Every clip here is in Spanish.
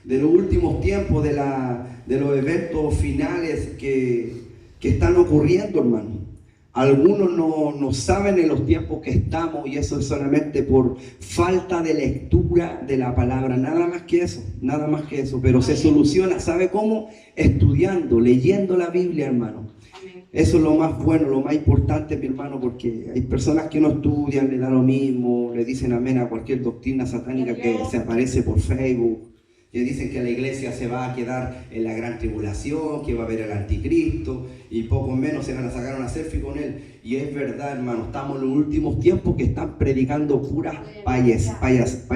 de los últimos tiempos, de los eventos finales que están ocurriendo, hermano. Algunos no saben en los tiempos que estamos, y eso es solamente por falta de lectura de la palabra, nada más que eso, pero se soluciona, ¿sabe cómo? Estudiando, leyendo la Biblia, hermano. Eso es lo más bueno, lo más importante, mi hermano, porque hay personas que no estudian, le da lo mismo, le dicen amén a cualquier doctrina satánica que se aparece por Facebook, que dicen que la iglesia se va a quedar en la gran tribulación, que va a haber el anticristo, y poco menos se van a sacar una selfie con él. Y es verdad, hermano, estamos en los últimos tiempos que están predicando puras payasadas,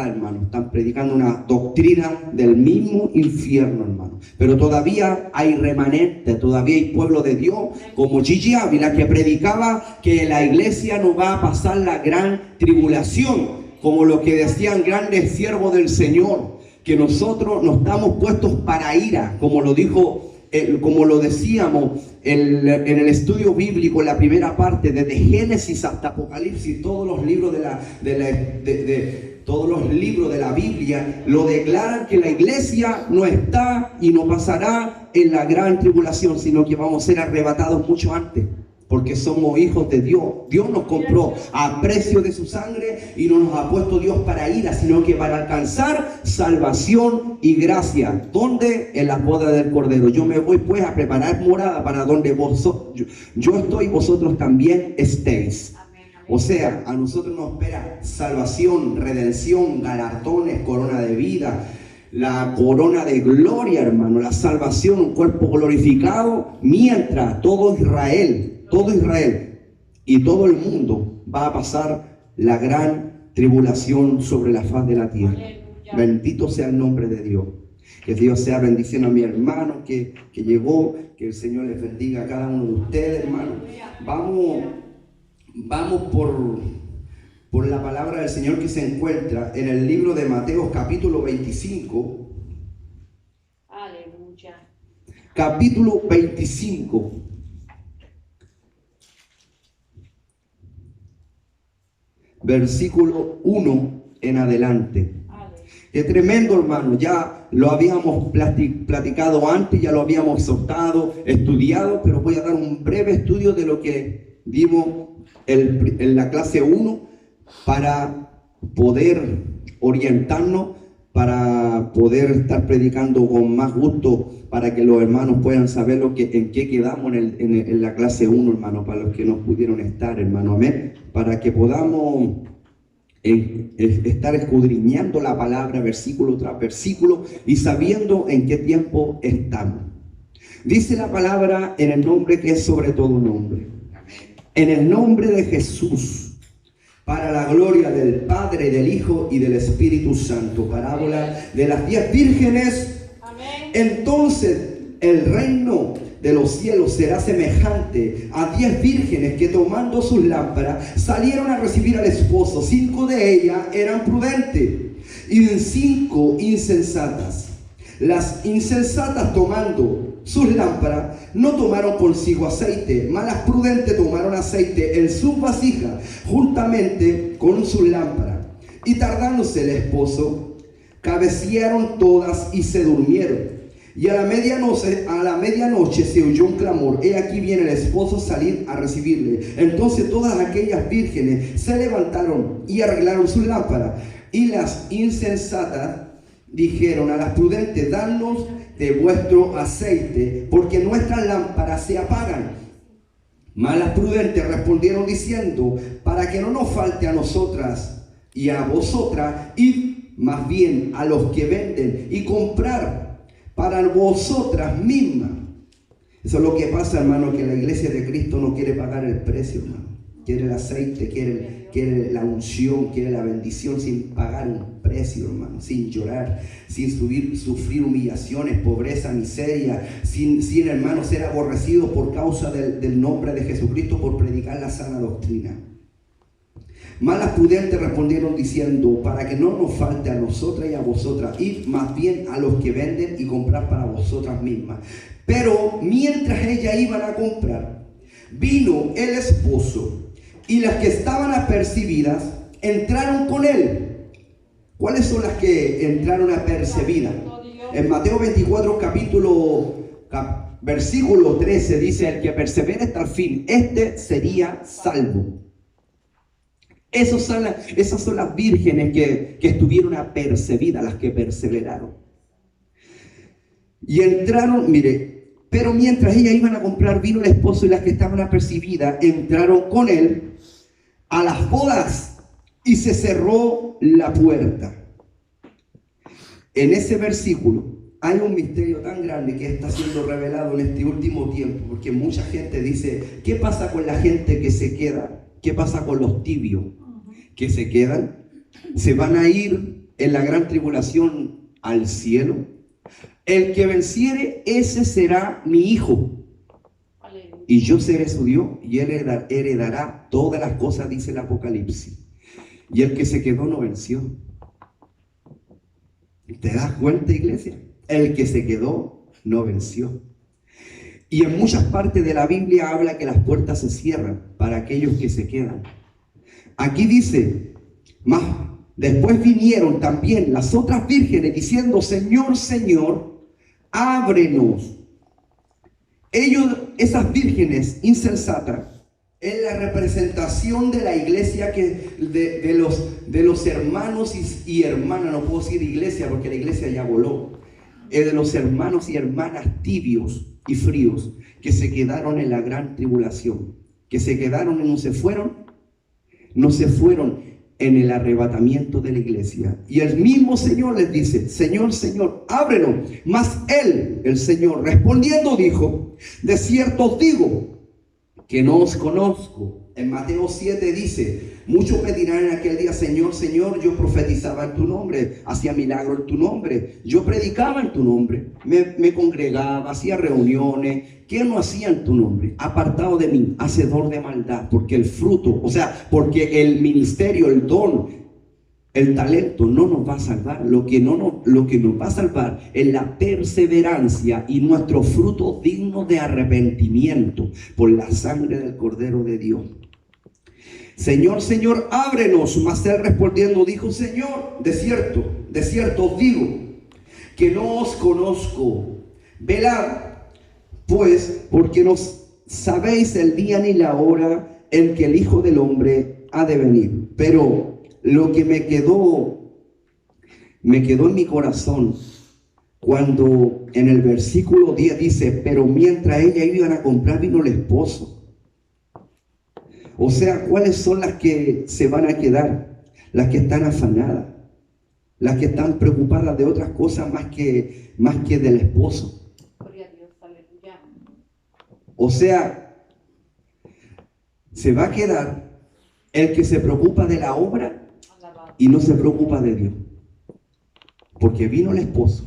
hermano. Están predicando una doctrina del mismo infierno, hermano. Pero todavía hay remanentes, todavía hay pueblo de Dios, como Gigi Ávila, que predicaba que la iglesia no va a pasar la gran tribulación, como lo que decían grandes siervos del Señor, que nosotros no estamos puestos para ira, como lo dijo, como lo decíamos en el estudio bíblico, en la primera parte, desde Génesis hasta Apocalipsis, todos los libros todos los libros de la Biblia lo declaran, que la iglesia no está y no pasará en la gran tribulación, sino que vamos a ser arrebatados mucho antes. Porque somos hijos de Dios. Dios nos compró a precio de su sangre y no nos ha puesto Dios para ira, sino que para alcanzar salvación y gracia. ¿Dónde? En la boda del Cordero. Yo me voy pues a preparar morada para donde yo estoy, vosotros también estéis. O sea, a nosotros nos espera salvación, redención, galardones, corona de vida, la corona de gloria, hermano, la salvación, un cuerpo glorificado, mientras todo Israel y todo el mundo va a pasar la gran tribulación sobre la faz de la tierra. Aleluya. Bendito sea el nombre de Dios. Que Dios sea bendiciendo a mi hermano que llegó, que el Señor les bendiga a cada uno de ustedes, hermano. Vamos por la palabra del Señor que se encuentra en el libro de Mateo, capítulo 25. Aleluya. Capítulo 25. Versículo 1 en adelante. Qué tremendo, hermano. Ya lo habíamos platicado antes, ya lo habíamos exhortado, estudiado, pero voy a dar un breve estudio de lo que vimos en la clase 1 para poder orientarnos, para poder estar predicando con más gusto, para que los hermanos puedan saber en qué quedamos en la clase 1, hermano, para los que no pudieron estar, hermano, amén, para que podamos estar escudriñando la palabra versículo tras versículo y sabiendo en qué tiempo estamos. Dice la palabra en el nombre que es sobre todo nombre, en el nombre de Jesús, para la gloria del Padre, del Hijo y del Espíritu Santo. Parábola de las 10 vírgenes. Amén. Entonces el reino de los cielos será semejante a 10 vírgenes que, tomando sus lámparas, salieron a recibir al esposo. 5 de ellas eran prudentes y 5 insensatas. Las insensatas, tomando sus lámparas, no tomaron consigo aceite, mas las prudentes tomaron aceite en sus vasijas juntamente con sus lámparas. Y tardándose el esposo, cabecearon todas y se durmieron. Y a la medianoche se oyó un clamor: he aquí viene el esposo, salir a recibirle. Entonces todas aquellas vírgenes se levantaron y arreglaron sus lámparas. Y las insensatas dijeron a las prudentes: danos de vuestro aceite, porque nuestras lámparas se apagan. Mas las prudentes respondieron diciendo: para que no nos falte a nosotras y a vosotras, id más bien a los que venden y comprar para vosotras mismas. Eso es lo que pasa, hermano, que la iglesia de Cristo no quiere pagar el precio, hermano. Quiere el aceite, quiere la unción, quiere la bendición sin pagar un precio, hermano, sin llorar, sin sufrir humillaciones, pobreza, miseria, sin hermano, ser aborrecido por causa del nombre de Jesucristo, por predicar la sana doctrina. Mas las prudentes respondieron diciendo: para que no nos falte a nosotras y a vosotras, id más bien a los que venden y comprar para vosotras mismas. Pero mientras ellas iban a comprar, vino el esposo, y las que estaban apercibidas entraron con él, ¿Cuáles son las que entraron a percibida? En Mateo 24, versículo 13 dice: el que persevera hasta el fin, este sería salvo. Esas son las vírgenes que estuvieron apercibidas, las que perseveraron. Y entraron, mire, pero mientras ellas iban a comprar vino el esposo y las que estaban apercibidas entraron con él a las bodas y se cerró la puerta. En ese versículo hay un misterio tan grande que está siendo revelado en este último tiempo, porque mucha gente dice: ¿qué pasa con la gente que se queda? ¿Qué pasa con los tibios que se quedan? ¿Se van a ir en la gran tribulación al cielo? El que venciere, ese será mi hijo, y yo seré su Dios, y él heredará todas las cosas, dice el Apocalipsis. Y el que se quedó no venció. ¿Te das cuenta, iglesia? El que se quedó no venció. Y en muchas partes de la Biblia habla que las puertas se cierran para aquellos que se quedan. Aquí dice: más después vinieron también las otras vírgenes diciendo: Señor, Señor, ábrenos. Esas vírgenes insensatas, es la representación de la iglesia, de los hermanos y hermanas, no puedo decir iglesia porque la iglesia ya voló, de los hermanos y hermanas tibios y fríos que se quedaron en la gran tribulación, que se quedaron y no se fueron en el arrebatamiento de la iglesia. Y el mismo Señor les dice: Señor, Señor, ábrenos. Mas él, el Señor, respondiendo dijo: de cierto os digo que no os conozco. En Mateo 7 dice: muchos me dirán en aquel día: Señor, Señor, yo profetizaba en tu nombre, hacía milagros en tu nombre, yo predicaba en tu nombre, me congregaba, hacía reuniones. ¿Qué no hacía en tu nombre? Apartado de mí, hacedor de maldad. Porque el fruto, porque el ministerio, el don, el talento no nos va a salvar. Lo que nos va a salvar es la perseverancia y nuestro fruto digno de arrepentimiento por la sangre del Cordero de Dios. Señor, Señor, ábrenos. Mas él respondiendo dijo: Señor, de cierto os digo que no os conozco. Velad pues, porque no sabéis el día ni la hora en que el Hijo del Hombre ha de venir. Pero lo que me quedó en mi corazón cuando en el versículo 10 dice: pero mientras ellas iban a comprar vino el esposo. O sea, ¿cuáles son las que se van a quedar? Las que están afanadas, las que están preocupadas de otras cosas más que del esposo. O sea, se va a quedar el que se preocupa de la obra y no se preocupa de Dios. Porque vino el esposo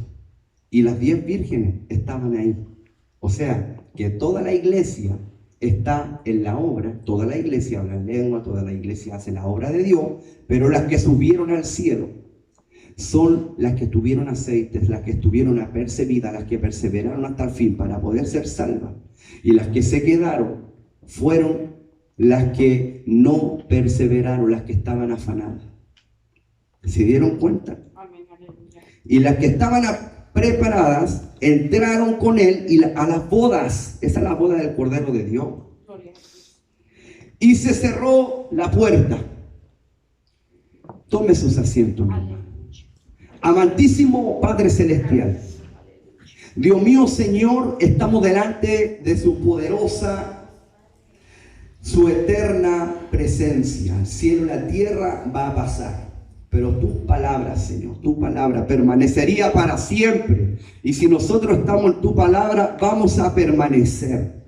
y las 10 vírgenes estaban ahí. O sea, que toda la iglesia está en la obra, toda la iglesia habla en lengua, toda la iglesia hace la obra de Dios, pero las que subieron al cielo son las que tuvieron aceites, las que estuvieron apercibidas, las que perseveraron hasta el fin para poder ser salvas. Y las que se quedaron fueron las que no perseveraron, las que estaban afanadas. ¿Se dieron cuenta? Y las que estaban preparadas entraron con él a las bodas. Esa es la boda del Cordero de Dios. Y se cerró la puerta. Tome sus asientos, mi hermano. Amantísimo Padre Celestial, Dios mío, Señor, estamos delante de su poderosa, su eterna presencia. El cielo y la tierra va a pasar, pero tus palabras, Señor, tu palabra permanecería para siempre. Y si nosotros estamos en tu palabra, vamos a permanecer.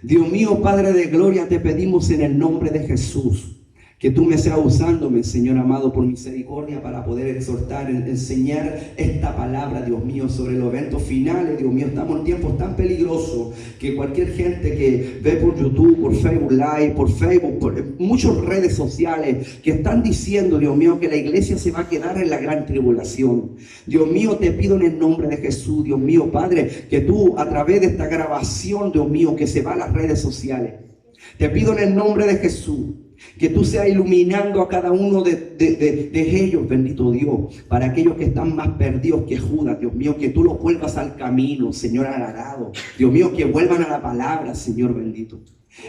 Dios mío, Padre de gloria, te pedimos en el nombre de Jesús que tú me seas usándome, Señor amado, por misericordia, para poder exhortar, enseñar esta palabra, Dios mío, sobre los eventos finales. Dios mío, estamos en tiempos tan peligrosos que cualquier gente que ve por YouTube, por Facebook Live, por Facebook, por muchas redes sociales, que están diciendo, Dios mío, que la iglesia se va a quedar en la gran tribulación. Dios mío, te pido en el nombre de Jesús, Dios mío, Padre, que tú a través de esta grabación, Dios mío, que se va a las redes sociales, te pido en el nombre de Jesús Que tú seas iluminando a cada uno de ellos, bendito Dios. Para aquellos que están más perdidos que Judas, Dios mío, que tú los vuelvas al camino, Señor, al arado. Dios mío, que vuelvan a la palabra, Señor bendito.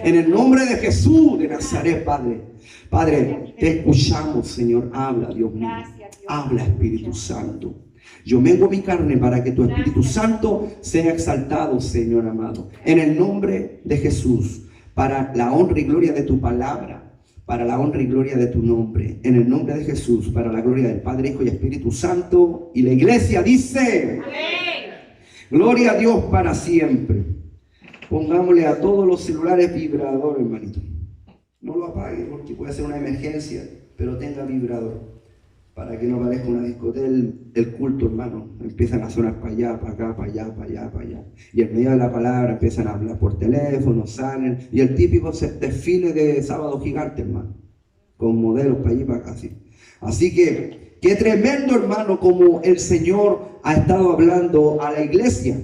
En el nombre de Jesús de Nazaret, Padre. Padre, te escuchamos, Señor. Habla, Dios mío. Habla, Espíritu Santo. Yo mengo mi carne para que tu Espíritu Santo sea exaltado, Señor amado. En el nombre de Jesús, para la honra y gloria de tu palabra. Para la honra y gloria de tu nombre. En el nombre de Jesús, para la gloria del Padre, Hijo y Espíritu Santo. Y la iglesia dice: amén. Gloria a Dios para siempre. Pongámosle a todos los celulares vibrador, hermanito. No lo apague porque puede ser una emergencia, pero tenga vibrador. Para que no parezca una discoteca del culto, hermano. Empiezan a sonar para allá, para acá, para allá, para allá, para allá. Y en medio de la palabra empiezan a hablar por teléfono, salen. Y el típico desfile de sábado gigante, hermano. Con modelos para allí y para acá, así. Así que, qué tremendo, hermano, como el Señor ha estado hablando a la iglesia.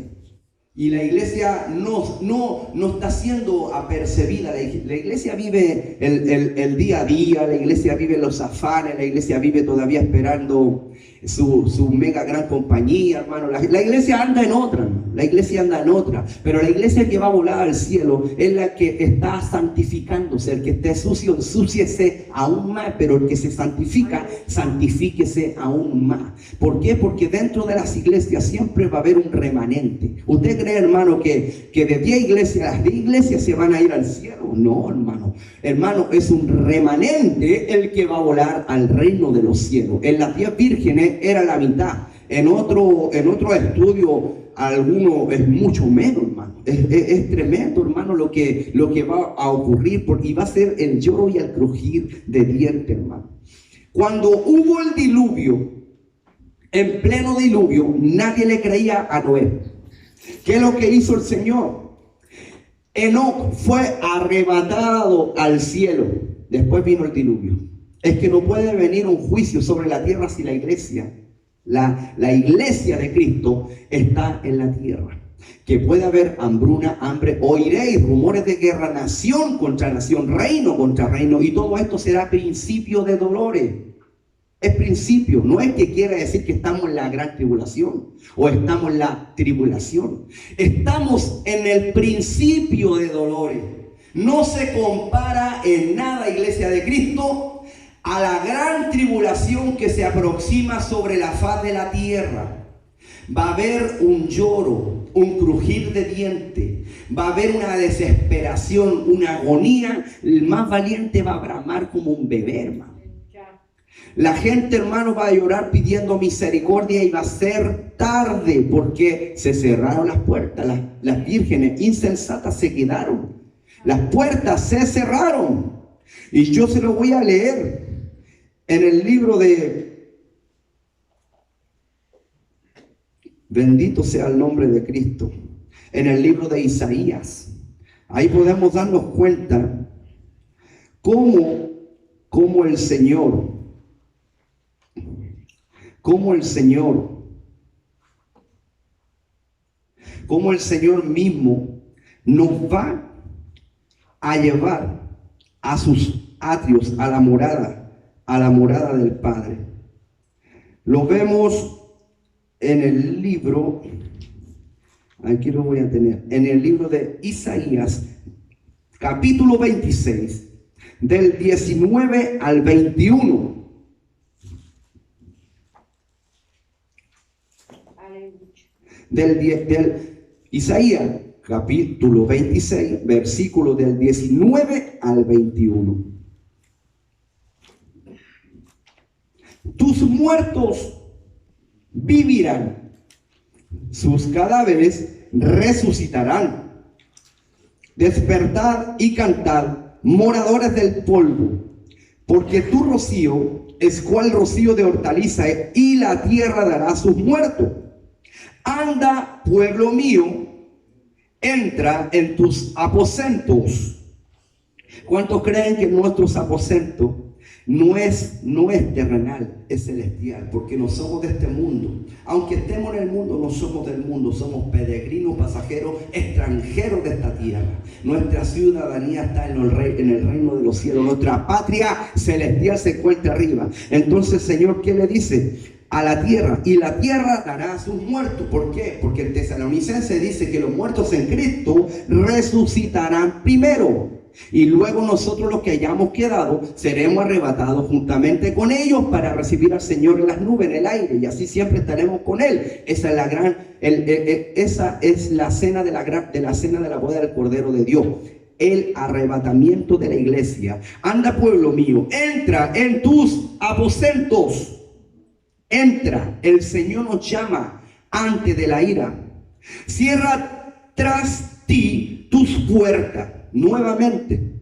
Y la iglesia no está siendo apercibida. La iglesia vive el día a día, la iglesia vive los afanes, la iglesia vive todavía esperando su mega gran compañía, hermano. La iglesia anda en otra, hermano. La iglesia anda en otra. Pero la iglesia que va a volar al cielo es la que está santificándose. El que esté sucio, ensúciese aún más. Pero el que se santifica, santifíquese aún más. ¿Por qué? Porque dentro de las iglesias siempre va a haber un remanente. ¿Usted cree, hermano, que de 10 iglesias, las 10 iglesias se van a ir al cielo? No, hermano. Hermano, es un remanente el que va a volar al reino de los cielos. En las 10 vírgenes era la mitad. En otro estudio, alguno es mucho menos, hermano. Es tremendo, hermano, lo que va a ocurrir, y va a ser el lloro y el crujir de dientes, hermano. Cuando hubo el diluvio, en pleno diluvio, nadie le creía a Noé. ¿Qué es lo que hizo el Señor? Enoc fue arrebatado al cielo. Después vino el diluvio. Es que no puede venir un juicio sobre la tierra si la iglesia, la iglesia de Cristo está en la tierra. Que puede haber hambruna, hambre, oiréis rumores de guerra, nación contra nación, reino contra reino, y todo esto será principio de dolores. Es principio, no es que quiera decir que estamos en la gran tribulación o estamos en la tribulación. Estamos en el principio de dolores. No se compara en nada, iglesia de Cristo, a la gran tribulación que se aproxima sobre la faz de la tierra. Va a haber un lloro, un crujir de dientes, va a haber una desesperación, una agonía. El más valiente va a bramar como un bebé, hermano. La gente, hermano, va a llorar pidiendo misericordia y va a ser tarde porque se cerraron las puertas. Las vírgenes insensatas se quedaron. Las puertas se cerraron. Y yo se lo voy a leer en el libro de... Bendito sea el nombre de Cristo. En el libro de Isaías. Ahí podemos darnos cuenta cómo el Señor mismo nos va a llevar a sus atrios, a la morada del Padre. Lo vemos en el libro, aquí lo voy a tener, en el libro de Isaías, capítulo 26, del 19 al 21. Del Isaías, capítulo 26, versículo del 19 al 21. Tus muertos vivirán, sus cadáveres resucitarán. Despertad y cantad, moradores del polvo, porque tu rocío es cual rocío de hortaliza, y la tierra dará sus muertos. Anda, pueblo mío, entra en tus aposentos. ¿Cuántos creen que en nuestros aposentos no es terrenal, es celestial, porque no somos de este mundo. Aunque estemos en el mundo, no somos del mundo, somos peregrinos, pasajeros, extranjeros de esta tierra. Nuestra ciudadanía está en el reino de los cielos, nuestra patria celestial se encuentra arriba. Entonces, Señor, ¿qué le dice? A la tierra, y la tierra dará a sus muertos. ¿Por qué? Porque el Tesalonicense dice que los muertos en Cristo resucitarán primero, y luego nosotros los que hayamos quedado seremos arrebatados juntamente con ellos para recibir al Señor en las nubes, en el aire, y así siempre estaremos con Él. Esa es la gran, esa es la cena de la cena de la boda del Cordero de Dios, el arrebatamiento de la iglesia. Anda, pueblo mío, entra en tus aposentos. Entra, el Señor nos llama antes de la ira. Cierra tras ti tus puertas. Nuevamente,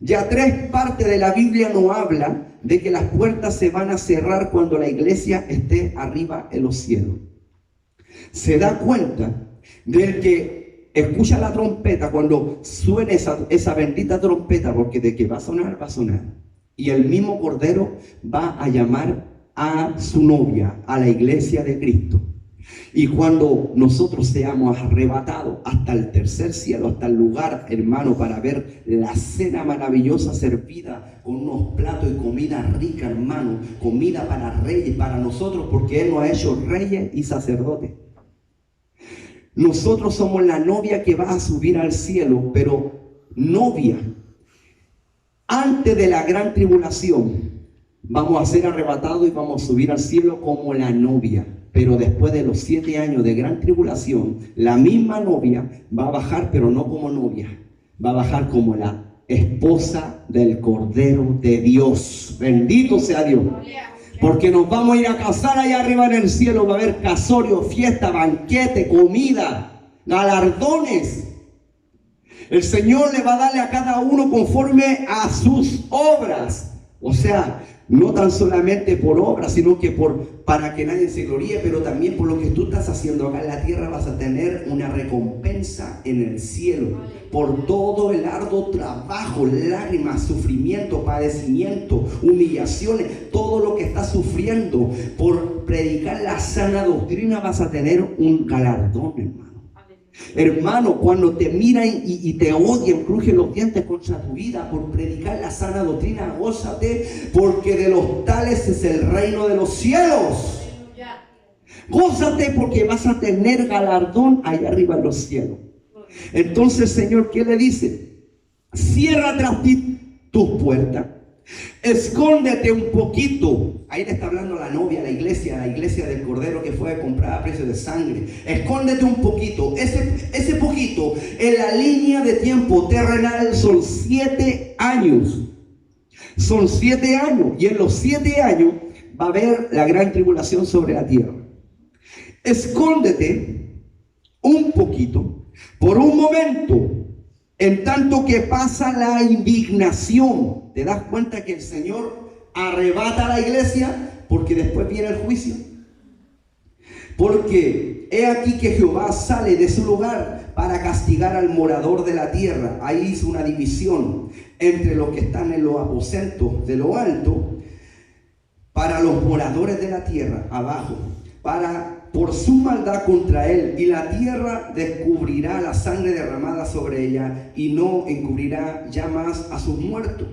ya 3 partes de la Biblia nos habla de que las puertas se van a cerrar cuando la iglesia esté arriba en los cielos. Se da cuenta del que escucha la trompeta cuando suene esa bendita trompeta, porque de que va a sonar, va a sonar. Y el mismo Cordero va a llamar a su novia, a la iglesia de Cristo. Y cuando nosotros seamos arrebatados hasta el tercer cielo, hasta el lugar, hermano, para ver la cena maravillosa servida con unos platos y comida rica, hermano, comida para reyes, para nosotros, porque Él nos ha hecho reyes y sacerdotes. Nosotros somos la novia que va a subir al cielo, pero novia. Antes de la gran tribulación, vamos a ser arrebatados y vamos a subir al cielo como la novia. Pero después de los 7 años de gran tribulación, la misma novia va a bajar, pero no como novia. Va a bajar como la esposa del Cordero de Dios. Bendito sea Dios. Porque nos vamos a ir a casar allá arriba en el cielo. Va a haber casorio, fiesta, banquete, comida, galardones. El Señor le va a darle a cada uno conforme a sus obras. O sea, no tan solamente por obras, sino que para que nadie se gloríe, pero también por lo que tú estás haciendo acá en la tierra vas a tener una recompensa en el cielo. Por todo el arduo trabajo, lágrimas, sufrimiento, padecimiento, humillaciones, todo lo que estás sufriendo por predicar la sana doctrina vas a tener un galardón, hermano. Hermano, cuando te miran y te odian, crujen los dientes contra tu vida por predicar la sana doctrina, gózate, porque de los tales es el reino de los cielos. Gózate porque vas a tener galardón allá arriba en los cielos. Entonces, Señor, ¿qué le dice? Cierra tras ti tus puertas. Escóndete un poquito. Ahí te está hablando la novia, la iglesia del Cordero que fue comprada a precio de sangre. Escóndete un poquito. Ese poquito en la línea de tiempo terrenal son 7 años. Son 7 años. Y en los 7 años va a haber la gran tribulación sobre la tierra. Escóndete un poquito por un momento, en tanto que pasa la indignación. ¿Te das cuenta que el Señor arrebata a la iglesia? Porque después viene el juicio. Porque he aquí que Jehová sale de su lugar para castigar al morador de la tierra. Ahí hizo una división entre los que están en los aposentos de lo alto, para los moradores de la tierra abajo, por su maldad contra él, y la tierra descubrirá la sangre derramada sobre ella y no encubrirá ya más a sus muertos.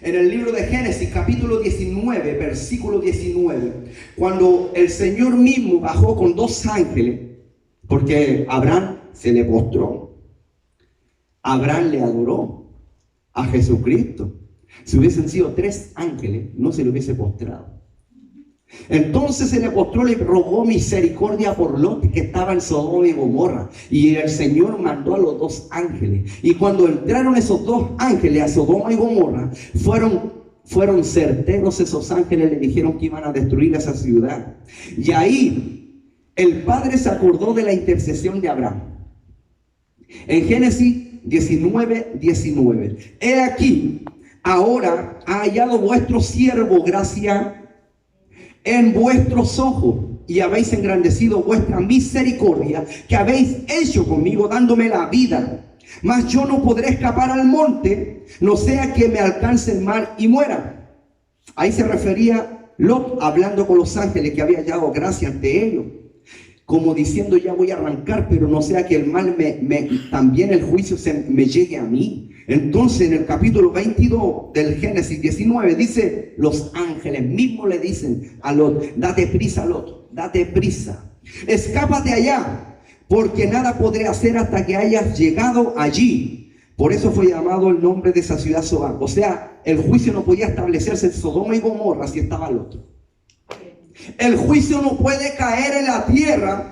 En el libro de Génesis, capítulo 19, versículo 19, cuando el Señor mismo bajó con 2 ángeles, porque Abraham se le postró, Abraham le adoró a Jesucristo. Si hubiesen sido 3 ángeles, no se le hubiese postrado. Entonces se le postró, le rogó misericordia por Lot, que estaba en Sodoma y Gomorra, y el Señor mandó a los 2 ángeles, y cuando entraron esos 2 ángeles a Sodoma y Gomorra, fueron certeros esos ángeles, le dijeron que iban a destruir esa ciudad. Y ahí el Padre se acordó de la intercesión de Abraham. En Génesis 19, 19, he aquí, ahora ha hallado vuestro siervo gracia en vuestros ojos, y habéis engrandecido vuestra misericordia que habéis hecho conmigo, dándome la vida. Mas yo no podré escapar al monte, no sea que me alcance el mal y muera. Ahí se refería Lot hablando con los ángeles que había hallado gracia ante ellos, como diciendo: ya voy a arrancar, pero no sea que el mal también el juicio me llegue a mí. Entonces en el capítulo 22 del Génesis 19 dice, los ángeles mismos le dicen a Lot: date prisa, Lot, date prisa, escápate allá, porque nada podré hacer hasta que hayas llegado allí. Por eso fue llamado el nombre de esa ciudad Sodoma. O sea, el juicio no podía establecerse en Sodoma y Gomorra si estaba Lot. El juicio no puede caer en la tierra.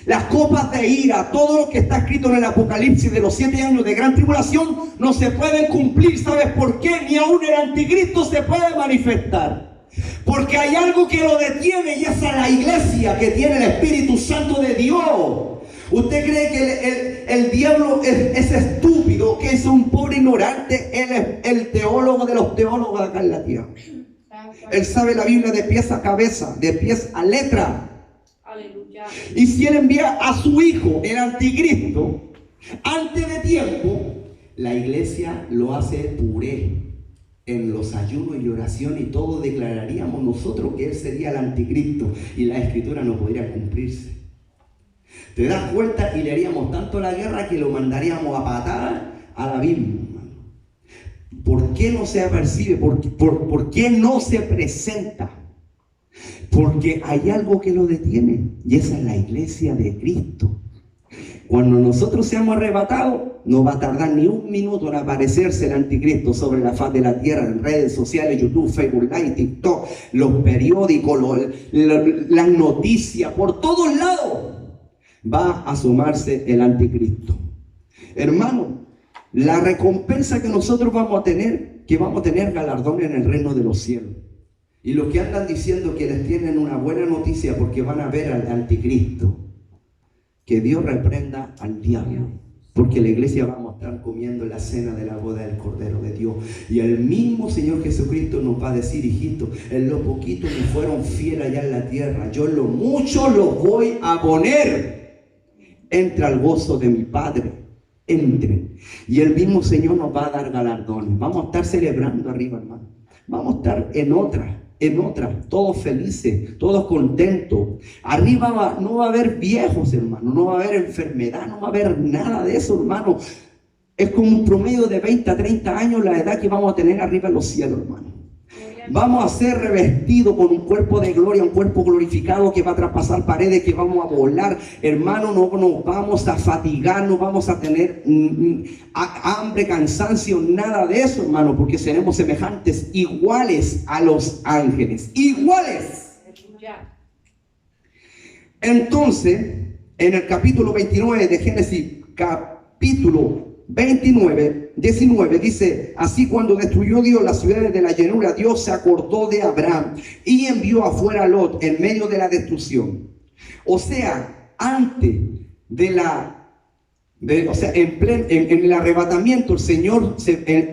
Las copas de ira, todo lo que está escrito en el Apocalipsis de los 7 años de gran tribulación, no se pueden cumplir. ¿Sabes por qué? Ni aún el anticristo se puede manifestar. Porque hay algo que lo detiene, y es a la iglesia que tiene el Espíritu Santo de Dios. ¿Usted cree que el diablo es estúpido, que es un pobre ignorante? Él es el teólogo de los teólogos acá en la tierra. Él sabe la Biblia de pies a cabeza, de pies a letra. Aleluya. Y si él envía a su hijo, el anticristo, antes de tiempo, la iglesia lo hace puré. En los ayunos y oración y todo declararíamos nosotros que él sería el anticristo, y la escritura no podría cumplirse. ¿Te das cuenta? Y le haríamos tanto la guerra que lo mandaríamos a patar al abismo. ¿Por qué no se apercibe? ¿Por qué no se presenta? Porque hay algo que lo detiene, y esa es la iglesia de Cristo. Cuando nosotros seamos arrebatados, no va a tardar ni un minuto en aparecerse el anticristo sobre la faz de la tierra, en redes sociales, YouTube, Facebook Live, TikTok, los periódicos, las noticias, por todos lados va a asomarse el anticristo. Hermano, la recompensa que nosotros vamos a tener, que vamos a tener galardón en el reino de los cielos. Y los que andan diciendo que les tienen una buena noticia porque van a ver al anticristo, que Dios reprenda al diablo, porque la iglesia vamos a estar comiendo la cena de la boda del Cordero de Dios. Y el mismo Señor Jesucristo nos va a decir: hijito, en lo poquito me fueron fieles allá en la tierra, yo en lo mucho los voy a poner. Entra al gozo de mi Padre, entre. Y el mismo Señor nos va a dar galardones. Vamos a estar celebrando arriba, hermano. Vamos a estar en otra, todos felices, todos contentos. Arriba no va a haber viejos, hermano, no va a haber enfermedad, no va a haber nada de eso, hermano. Es como un promedio de 20 a 30 años la edad que vamos a tener arriba en los cielos, hermano. Vamos a ser revestidos con un cuerpo de gloria, un cuerpo glorificado que va a traspasar paredes, que vamos a volar. Hermano, no nos vamos a fatigar, no vamos a tener hambre, cansancio, nada de eso, hermano, porque seremos semejantes, iguales a los ángeles, iguales. Entonces, en el capítulo 29 de Génesis, capítulo 19 dice: así cuando destruyó Dios las ciudades de la llanura, Dios se acordó de Abraham y envió afuera a Lot en medio de la destrucción. O sea, antes de en el arrebatamiento, el Señor,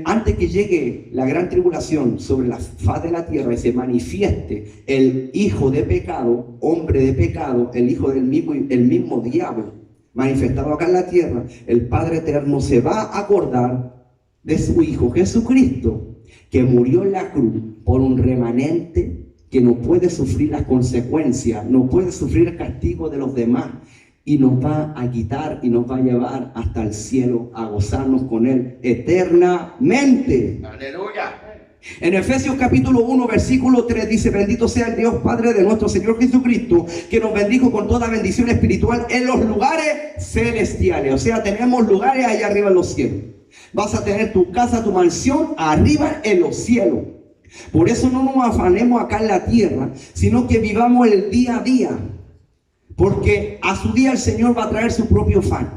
antes que llegue la gran tribulación sobre la faz de la tierra y se manifieste el hijo de pecado, hombre de pecado, el hijo del mismo diablo, manifestado acá en la tierra, el Padre Eterno se va a acordar de su Hijo Jesucristo, que murió en la cruz por un remanente que no puede sufrir las consecuencias, no puede sufrir el castigo de los demás, y nos va a quitar y nos va a llevar hasta el cielo a gozarnos con Él eternamente. ¡Aleluya! En Efesios capítulo 1 versículo 3 dice: bendito sea el Dios Padre de nuestro Señor Jesucristo, que nos bendijo con toda bendición espiritual en los lugares celestiales. O sea, tenemos lugares allá arriba en los cielos. Vas a tener tu casa, tu mansión arriba en los cielos. Por eso no nos afanemos acá en la tierra, sino que vivamos el día a día, porque a su día el Señor va a traer su propio afán.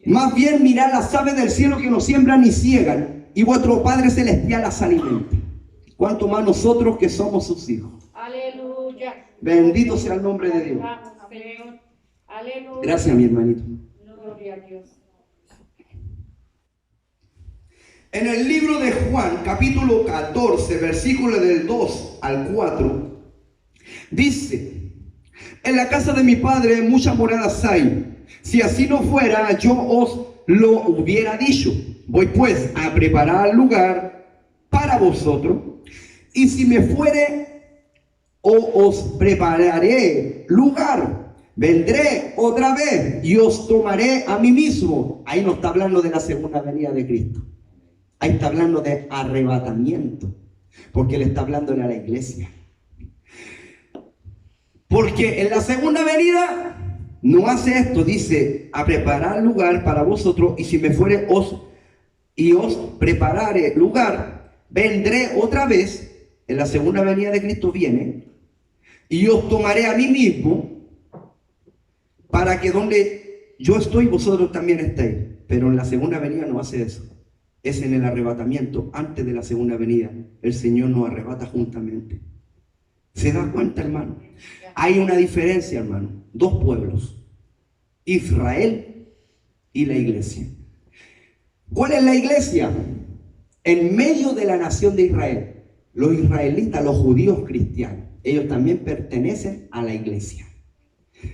Más bien mirad las aves del cielo, que no siembran ni ciegan, y vuestro Padre Celestial las alimenta. Cuanto más nosotros que somos sus hijos. Aleluya. Bendito sea el nombre de Dios. Aleluya. Gracias, mi hermanito. Gloria a Dios. En el libro de Juan, capítulo 14, versículos del 2 al 4, dice: En la casa de mi padre muchas moradas hay. Si así no fuera, yo os lo hubiera dicho. Voy pues a preparar lugar para vosotros. Y si me fuere, os prepararé lugar. Vendré otra vez y os tomaré a mí mismo. Ahí no está hablando de la segunda venida de Cristo. Ahí está hablando de arrebatamiento. Porque le está hablando a la iglesia. Porque en la segunda venida no hace esto, dice, a preparar lugar para vosotros, y si me fuere os prepararé lugar, vendré otra vez. En la segunda venida de Cristo viene, y os tomaré a mí mismo, para que donde yo estoy, vosotros también estéis. Pero en la segunda venida no hace eso. Es en el arrebatamiento, antes de la segunda venida. El Señor nos arrebata juntamente. ¿Se da cuenta, hermano? Hay una diferencia, hermano. Dos pueblos. Israel y la iglesia. ¿Cuál es la iglesia? En medio de la nación de Israel. Los israelitas, los judíos cristianos, ellos también pertenecen a la iglesia.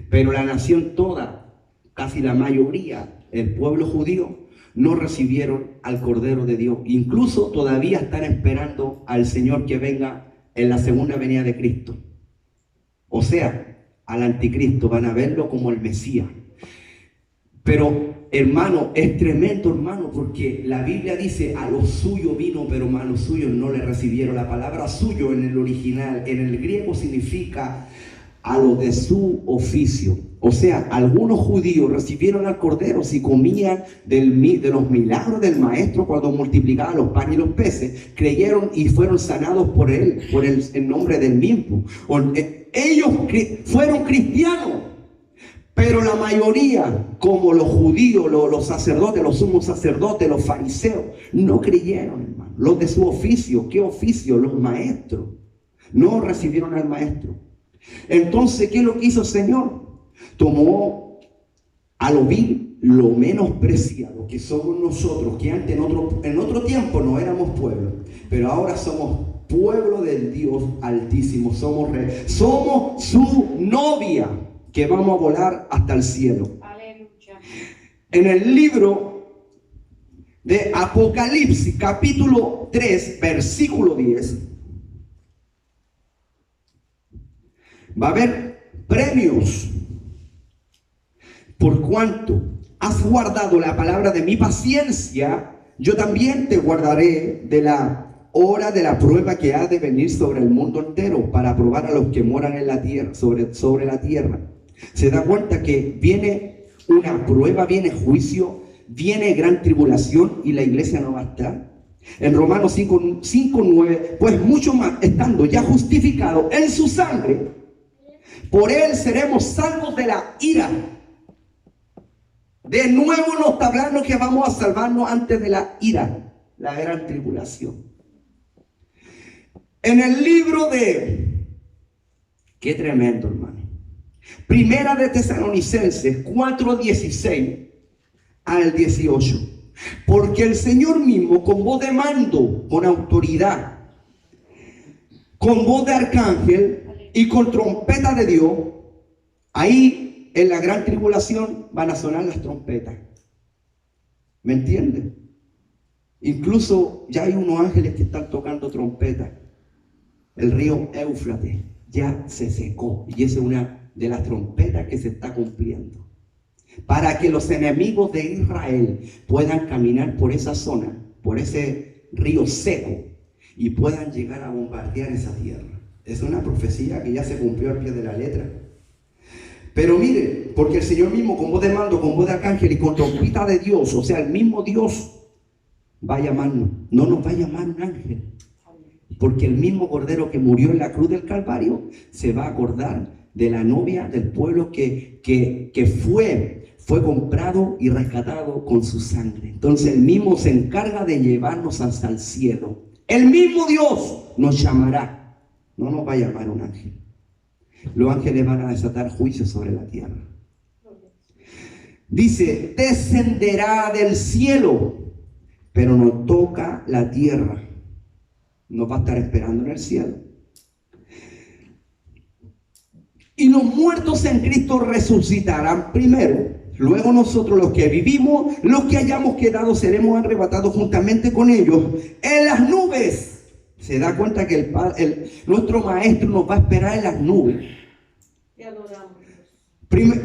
Pero la nación toda, casi la mayoría, el pueblo judío, no recibieron al Cordero de Dios. Incluso todavía están esperando al Señor que venga en la segunda venida de Cristo. O sea, al anticristo, van a verlo como el Mesías. Pero, hermano, es tremendo, hermano, porque la Biblia dice, a los suyos vino, pero a los suyos no le recibieron. La palabra suyo en el original, en el griego, significa a los de su oficio. O sea, algunos judíos recibieron al Cordero si comían de los milagros del Maestro cuando multiplicaba los panes y los peces, creyeron y fueron sanados por él, por el nombre del mismo. Ellos fueron cristianos, pero la mayoría, como los judíos, los sacerdotes, los sumos sacerdotes, los fariseos, no creyeron, hermano. Los de su oficio, ¿qué oficio? Los maestros, no recibieron al Maestro. Entonces, ¿qué es lo que hizo el Señor? Tomó a lo vil, lo menospreciado que somos nosotros, que antes en otro tiempo no éramos pueblo, pero ahora somos pueblo del Dios Altísimo, somos su novia, que vamos a volar hasta el cielo. Aleluya. En el libro de Apocalipsis, capítulo 3, versículo 10, va a haber premios. Por cuanto has guardado la palabra de mi paciencia, yo también te guardaré de la hora de la prueba que ha de venir sobre el mundo entero, para probar a los que moran en la tierra, sobre la tierra. Se da cuenta que viene una prueba, viene juicio, viene gran tribulación, y la iglesia no va a estar. En Romanos 5:9, pues mucho más, estando ya justificado en su sangre, por él seremos salvos de la ira. De nuevo nos está hablando que vamos a salvarnos antes de la ira, la gran tribulación. En el libro de, qué tremendo, hermano, Primera de Tesalonicenses 4:16 al 18. Porque el Señor mismo, con voz de mando, con autoridad, con voz de arcángel y con trompeta de Dios, ahí en la gran tribulación van a sonar las trompetas. ¿Me entienden? Incluso ya hay unos ángeles que están tocando trompetas. El río Éufrates ya se secó, y esa es una de las trompetas que se está cumpliendo. Para que los enemigos de Israel puedan caminar por esa zona, por ese río seco, y puedan llegar a bombardear esa tierra. Es una profecía que ya se cumplió al pie de la letra. Pero mire, porque el Señor mismo, con voz de mando, con voz de arcángel y con trompeta de Dios, o sea, el mismo Dios va a llamarnos. No nos va a llamar un ángel, porque el mismo Cordero que murió en la cruz del Calvario se va a acordar de la novia del pueblo que fue comprado y rescatado con su sangre. Entonces el mismo se encarga de llevarnos hasta el cielo. El mismo Dios nos llamará, no nos va a llamar un ángel. Los ángeles van a desatar juicio sobre la tierra. Dice, descenderá del cielo, pero no toca la tierra. No va a estar esperando en el cielo. Y los muertos en Cristo resucitarán primero. Luego nosotros los que vivimos, los que hayamos quedado, seremos arrebatados juntamente con ellos en las nubes. Se da cuenta que nuestro Maestro nos va a esperar en las nubes. Te adoramos.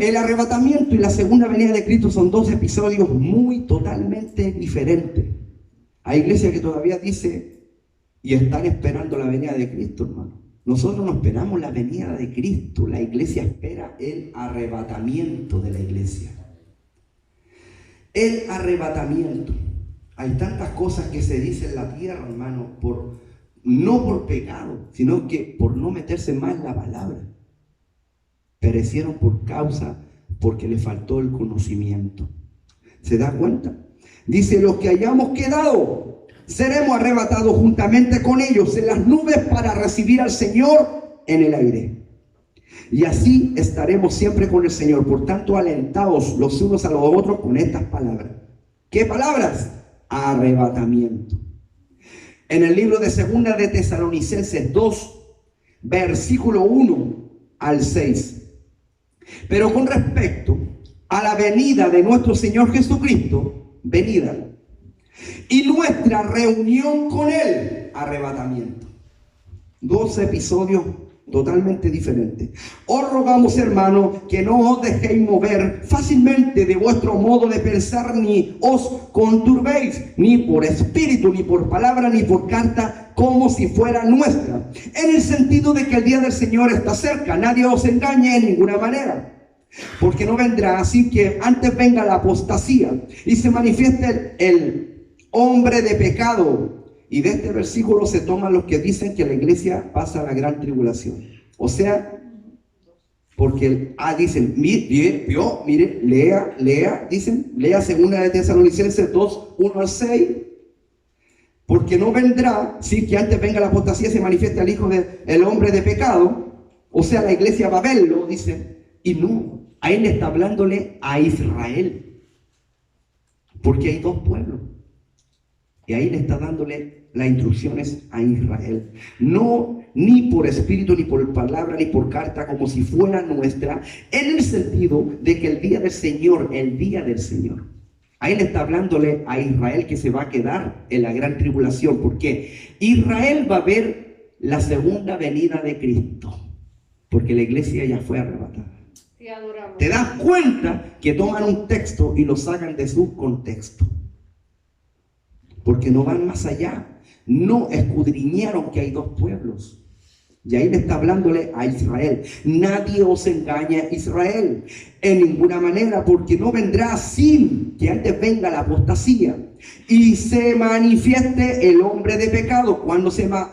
El arrebatamiento y la segunda venida de Cristo son dos episodios muy totalmente diferentes. Hay iglesias que todavía dicen y están esperando la venida de Cristo, hermano. Nosotros no esperamos la venida de Cristo. La iglesia espera el arrebatamiento de la iglesia. El arrebatamiento. Hay tantas cosas que se dicen en la tierra, hermano, no por pecado, sino que por no meterse más en la palabra. Perecieron porque le faltó el conocimiento. ¿Se da cuenta? Dice, los que hayamos quedado, seremos arrebatados juntamente con ellos en las nubes para recibir al Señor en el aire. Y así estaremos siempre con el Señor. Por tanto, alentaos los unos a los otros con estas palabras. ¿Qué palabras? Arrebatamiento. En el libro de Segunda de Tesalonicenses 2, versículo 1 al 6. Pero con respecto a la venida de nuestro Señor Jesucristo, venida, y nuestra reunión con Él, arrebatamiento. Dos episodios totalmente diferentes. Os rogamos, hermanos, que no os dejéis mover fácilmente de vuestro modo de pensar, ni os conturbéis, ni por espíritu, ni por palabra, ni por carta, como si fuera nuestra. En el sentido de que el día del Señor está cerca. Nadie os engañe en ninguna manera. Porque no vendrá así que antes venga la apostasía y se manifieste el hombre de pecado. Y de este versículo se toman los que dicen que la iglesia pasa la gran tribulación. O sea, porque dicen, mire, lea, dicen, lea segunda de Tesalonicenses 2, 1 al 6. Porque no vendrá, sí, que antes venga la apostasía y se manifieste al hijo del hombre de pecado. O sea, la iglesia va a verlo, dice. Y no, ahí le está hablándole a Israel. Porque hay dos pueblos. Y ahí le está dándole las instrucciones a Israel. No, ni por espíritu, ni por palabra, ni por carta, como si fuera nuestra, en el sentido de que el día del Señor, ahí le está hablándole a Israel que se va a quedar en la gran tribulación. Porque Israel va a ver la segunda venida de Cristo. Porque la iglesia ya fue arrebatada. Te das cuenta que toman un texto y lo sacan de su contexto. Porque no van más allá. No escudriñaron que hay dos pueblos. Y ahí le está hablándole a Israel. Nadie os engaña, Israel, en ninguna manera, porque no vendrá sin que antes venga la apostasía y se manifieste el hombre de pecado. ¿Cuándo se va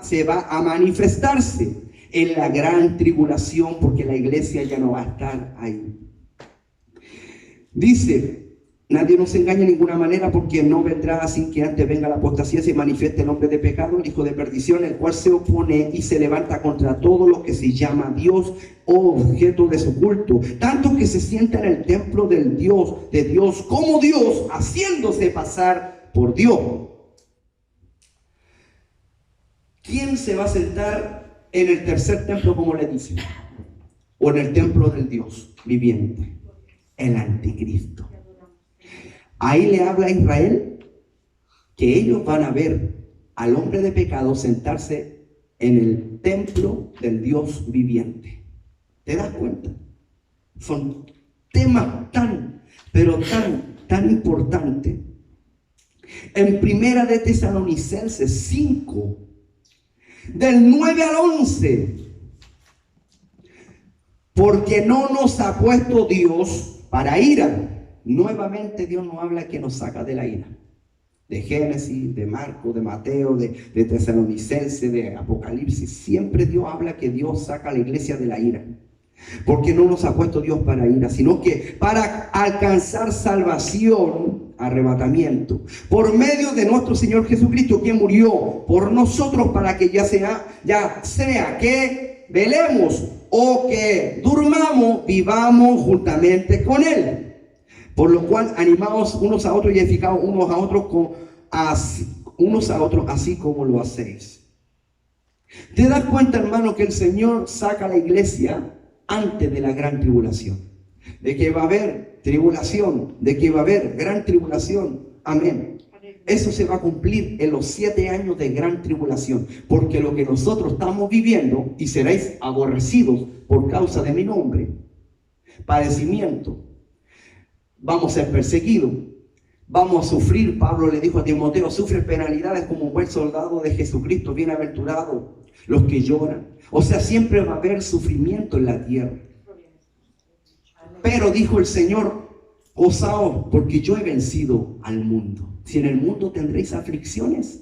a manifestarse? En la gran tribulación, porque la iglesia ya no va a estar ahí. Dice, nadie nos engaña de ninguna manera, porque no vendrá sin que antes venga la apostasía, se manifieste el hombre de pecado, el hijo de perdición, el cual se opone y se levanta contra todo lo que se llama Dios o objeto de su culto, tanto que se sienta en el templo de Dios como Dios, haciéndose pasar por Dios. ¿Quién se va a sentar en el tercer templo, como le dicen? O en el templo del Dios viviente, el anticristo. Ahí le habla a Israel que ellos van a ver al hombre de pecado sentarse en el templo del Dios viviente. ¿Te das cuenta? Son temas pero tan importantes. En Primera de Tesalonicenses 5, del 9 al 11, porque no nos ha puesto Dios para ira. Nuevamente Dios nos habla que nos saca de la ira. De Génesis, de Marcos, de Mateo, de Tesalonicenses, de Apocalipsis. Siempre Dios habla que Dios saca a la iglesia de la ira. Porque no nos ha puesto Dios para ira, sino que para alcanzar salvación, arrebatamiento, por medio de nuestro Señor Jesucristo, quien murió por nosotros, para que ya sea que velemos o que durmamos, vivamos juntamente con Él. Por lo cual, animaos unos a otros y edificaos unos a otros, así como lo hacéis. ¿Te das cuenta, hermano, que el Señor saca a la iglesia antes de la gran tribulación. De que va a haber tribulación, de que va a haber gran tribulación. Amén. Eso se va a cumplir en los 7 años de gran tribulación. Porque lo que nosotros estamos viviendo, y seréis aborrecidos por causa de mi nombre, padecimiento, vamos a ser perseguidos, vamos a sufrir. Pablo le dijo a Timoteo: sufre penalidades como un buen soldado de Jesucristo, bienaventurados los que lloran. O sea, siempre va a haber sufrimiento en la tierra. Pero dijo el Señor: gozaos, porque yo he vencido al mundo. Si en el mundo tendréis aflicciones,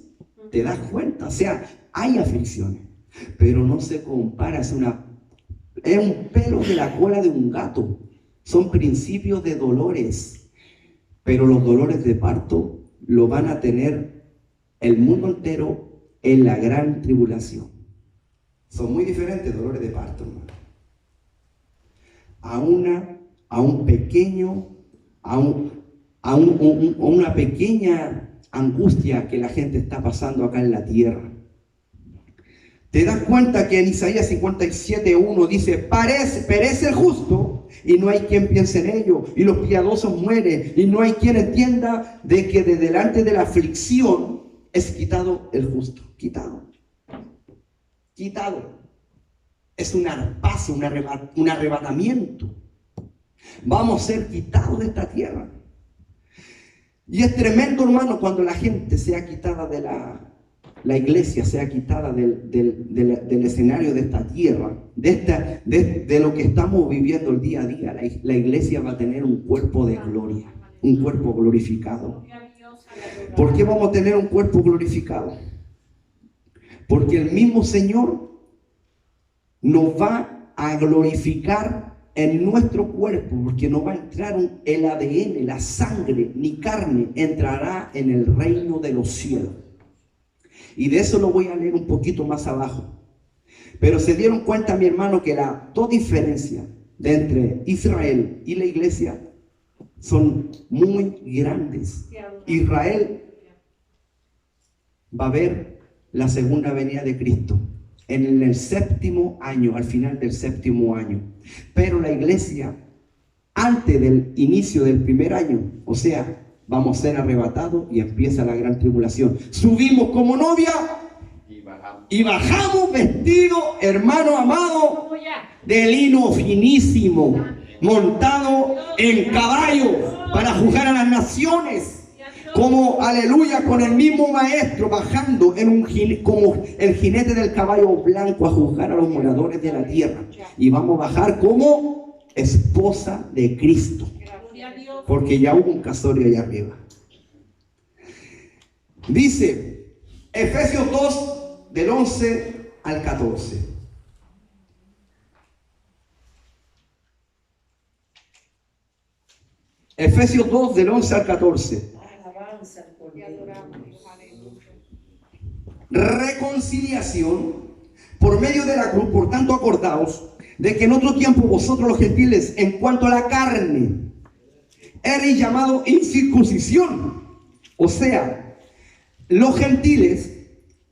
te das cuenta. O sea, hay aflicciones, pero no se compara. Es un pelo de la cola de un gato. Son principios de dolores, pero los dolores de parto lo van a tener el mundo entero en la gran tribulación. Son muy diferentes dolores de parto, hermano. Una pequeña angustia que la gente está pasando acá en la tierra. Te das cuenta que en Isaías 57:1 dice: perece el justo y no hay quien piense en ello, y los piadosos mueren y no hay quien entienda de que de delante de la aflicción es quitado el justo. Quitado. Es un arpazo, un arrebatamiento. Vamos a ser quitados de esta tierra. Y es tremendo, hermano, cuando la gente sea quitada de la iglesia, sea quitada del escenario de esta tierra, de lo que estamos viviendo el día a día. La iglesia va a tener un cuerpo de gloria, un cuerpo glorificado. ¿Por qué vamos a tener un cuerpo glorificado? Porque el mismo Señor nos va a glorificar en nuestro cuerpo, porque no va a entrar el ADN, la sangre, ni carne entrará en el reino de los cielos. Y de eso lo voy a leer un poquito más abajo. Pero se dieron cuenta, mi hermano, que las dos diferencias entre Israel y la iglesia son muy grandes. Israel va a ver la segunda venida de Cristo en el 7º año, al final del 7º año. Pero la iglesia, antes del inicio del primer año, o sea, vamos a ser arrebatados y empieza la gran tribulación. Subimos como novia y bajamos vestidos, hermano amado, de lino finísimo, montado en caballo para juzgar a las naciones. Como, aleluya, con el mismo maestro bajando como el jinete del caballo blanco a juzgar a los moradores de la tierra. Y vamos a bajar como esposa de Cristo, porque ya hubo un casorio allá arriba. Dice Efesios 2, del 11 al 14. Efesios 2, del 11 al 14. Reconciliación por medio de la cruz. Por tanto, acordaos de que en otro tiempo vosotros los gentiles, en cuanto a la carne, erais llamados incircuncisión. O sea, los gentiles,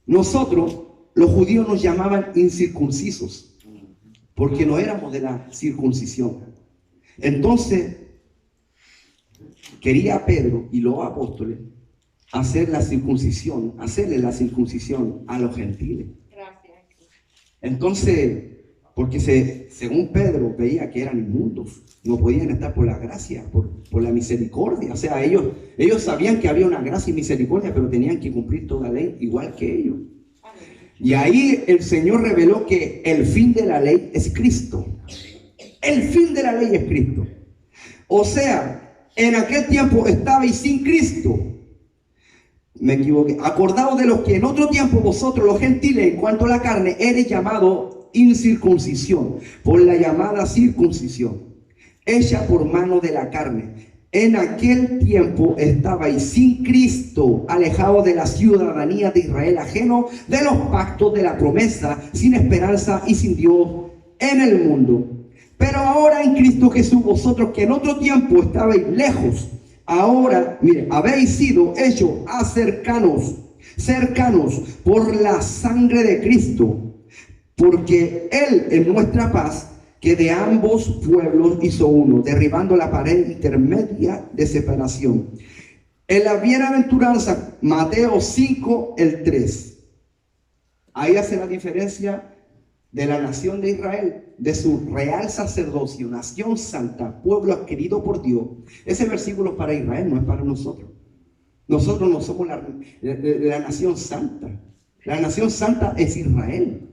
nosotros, los judíos, nos llamaban incircuncisos, porque no éramos de la circuncisión. Entonces, quería Pedro y los apóstoles hacerle la circuncisión a los gentiles. Entonces, porque según Pedro veía que eran inmundos, no podían estar por la gracia, por la misericordia. O sea, ellos sabían que había una gracia y misericordia, pero tenían que cumplir toda la ley igual que ellos. Y ahí el Señor reveló que el fin de la ley es Cristo. El fin de la ley es Cristo. O sea, en aquel tiempo estabais sin Cristo. Me equivoqué. Acordaos de los que en otro tiempo vosotros, los gentiles, en cuanto a la carne, eres llamado incircuncisión, por la llamada circuncisión, hecha por mano de la carne. En aquel tiempo estabais sin Cristo, alejados de la ciudadanía de Israel, ajeno de los pactos de la promesa, sin esperanza y sin Dios en el mundo. Pero ahora en Cristo Jesús, vosotros que en otro tiempo estabais lejos, ahora, mire, habéis sido hechos cercanos por la sangre de Cristo, porque Él es nuestra paz, que de ambos pueblos hizo uno, derribando la pared intermedia de separación. En la bienaventuranza, Mateo 5, el 3. Ahí hace la diferencia de la nación de Israel, de su real sacerdocio, nación santa, pueblo adquirido por Dios. Ese versículo es para Israel, no es para nosotros. Nosotros no somos la nación santa. La nación santa es Israel.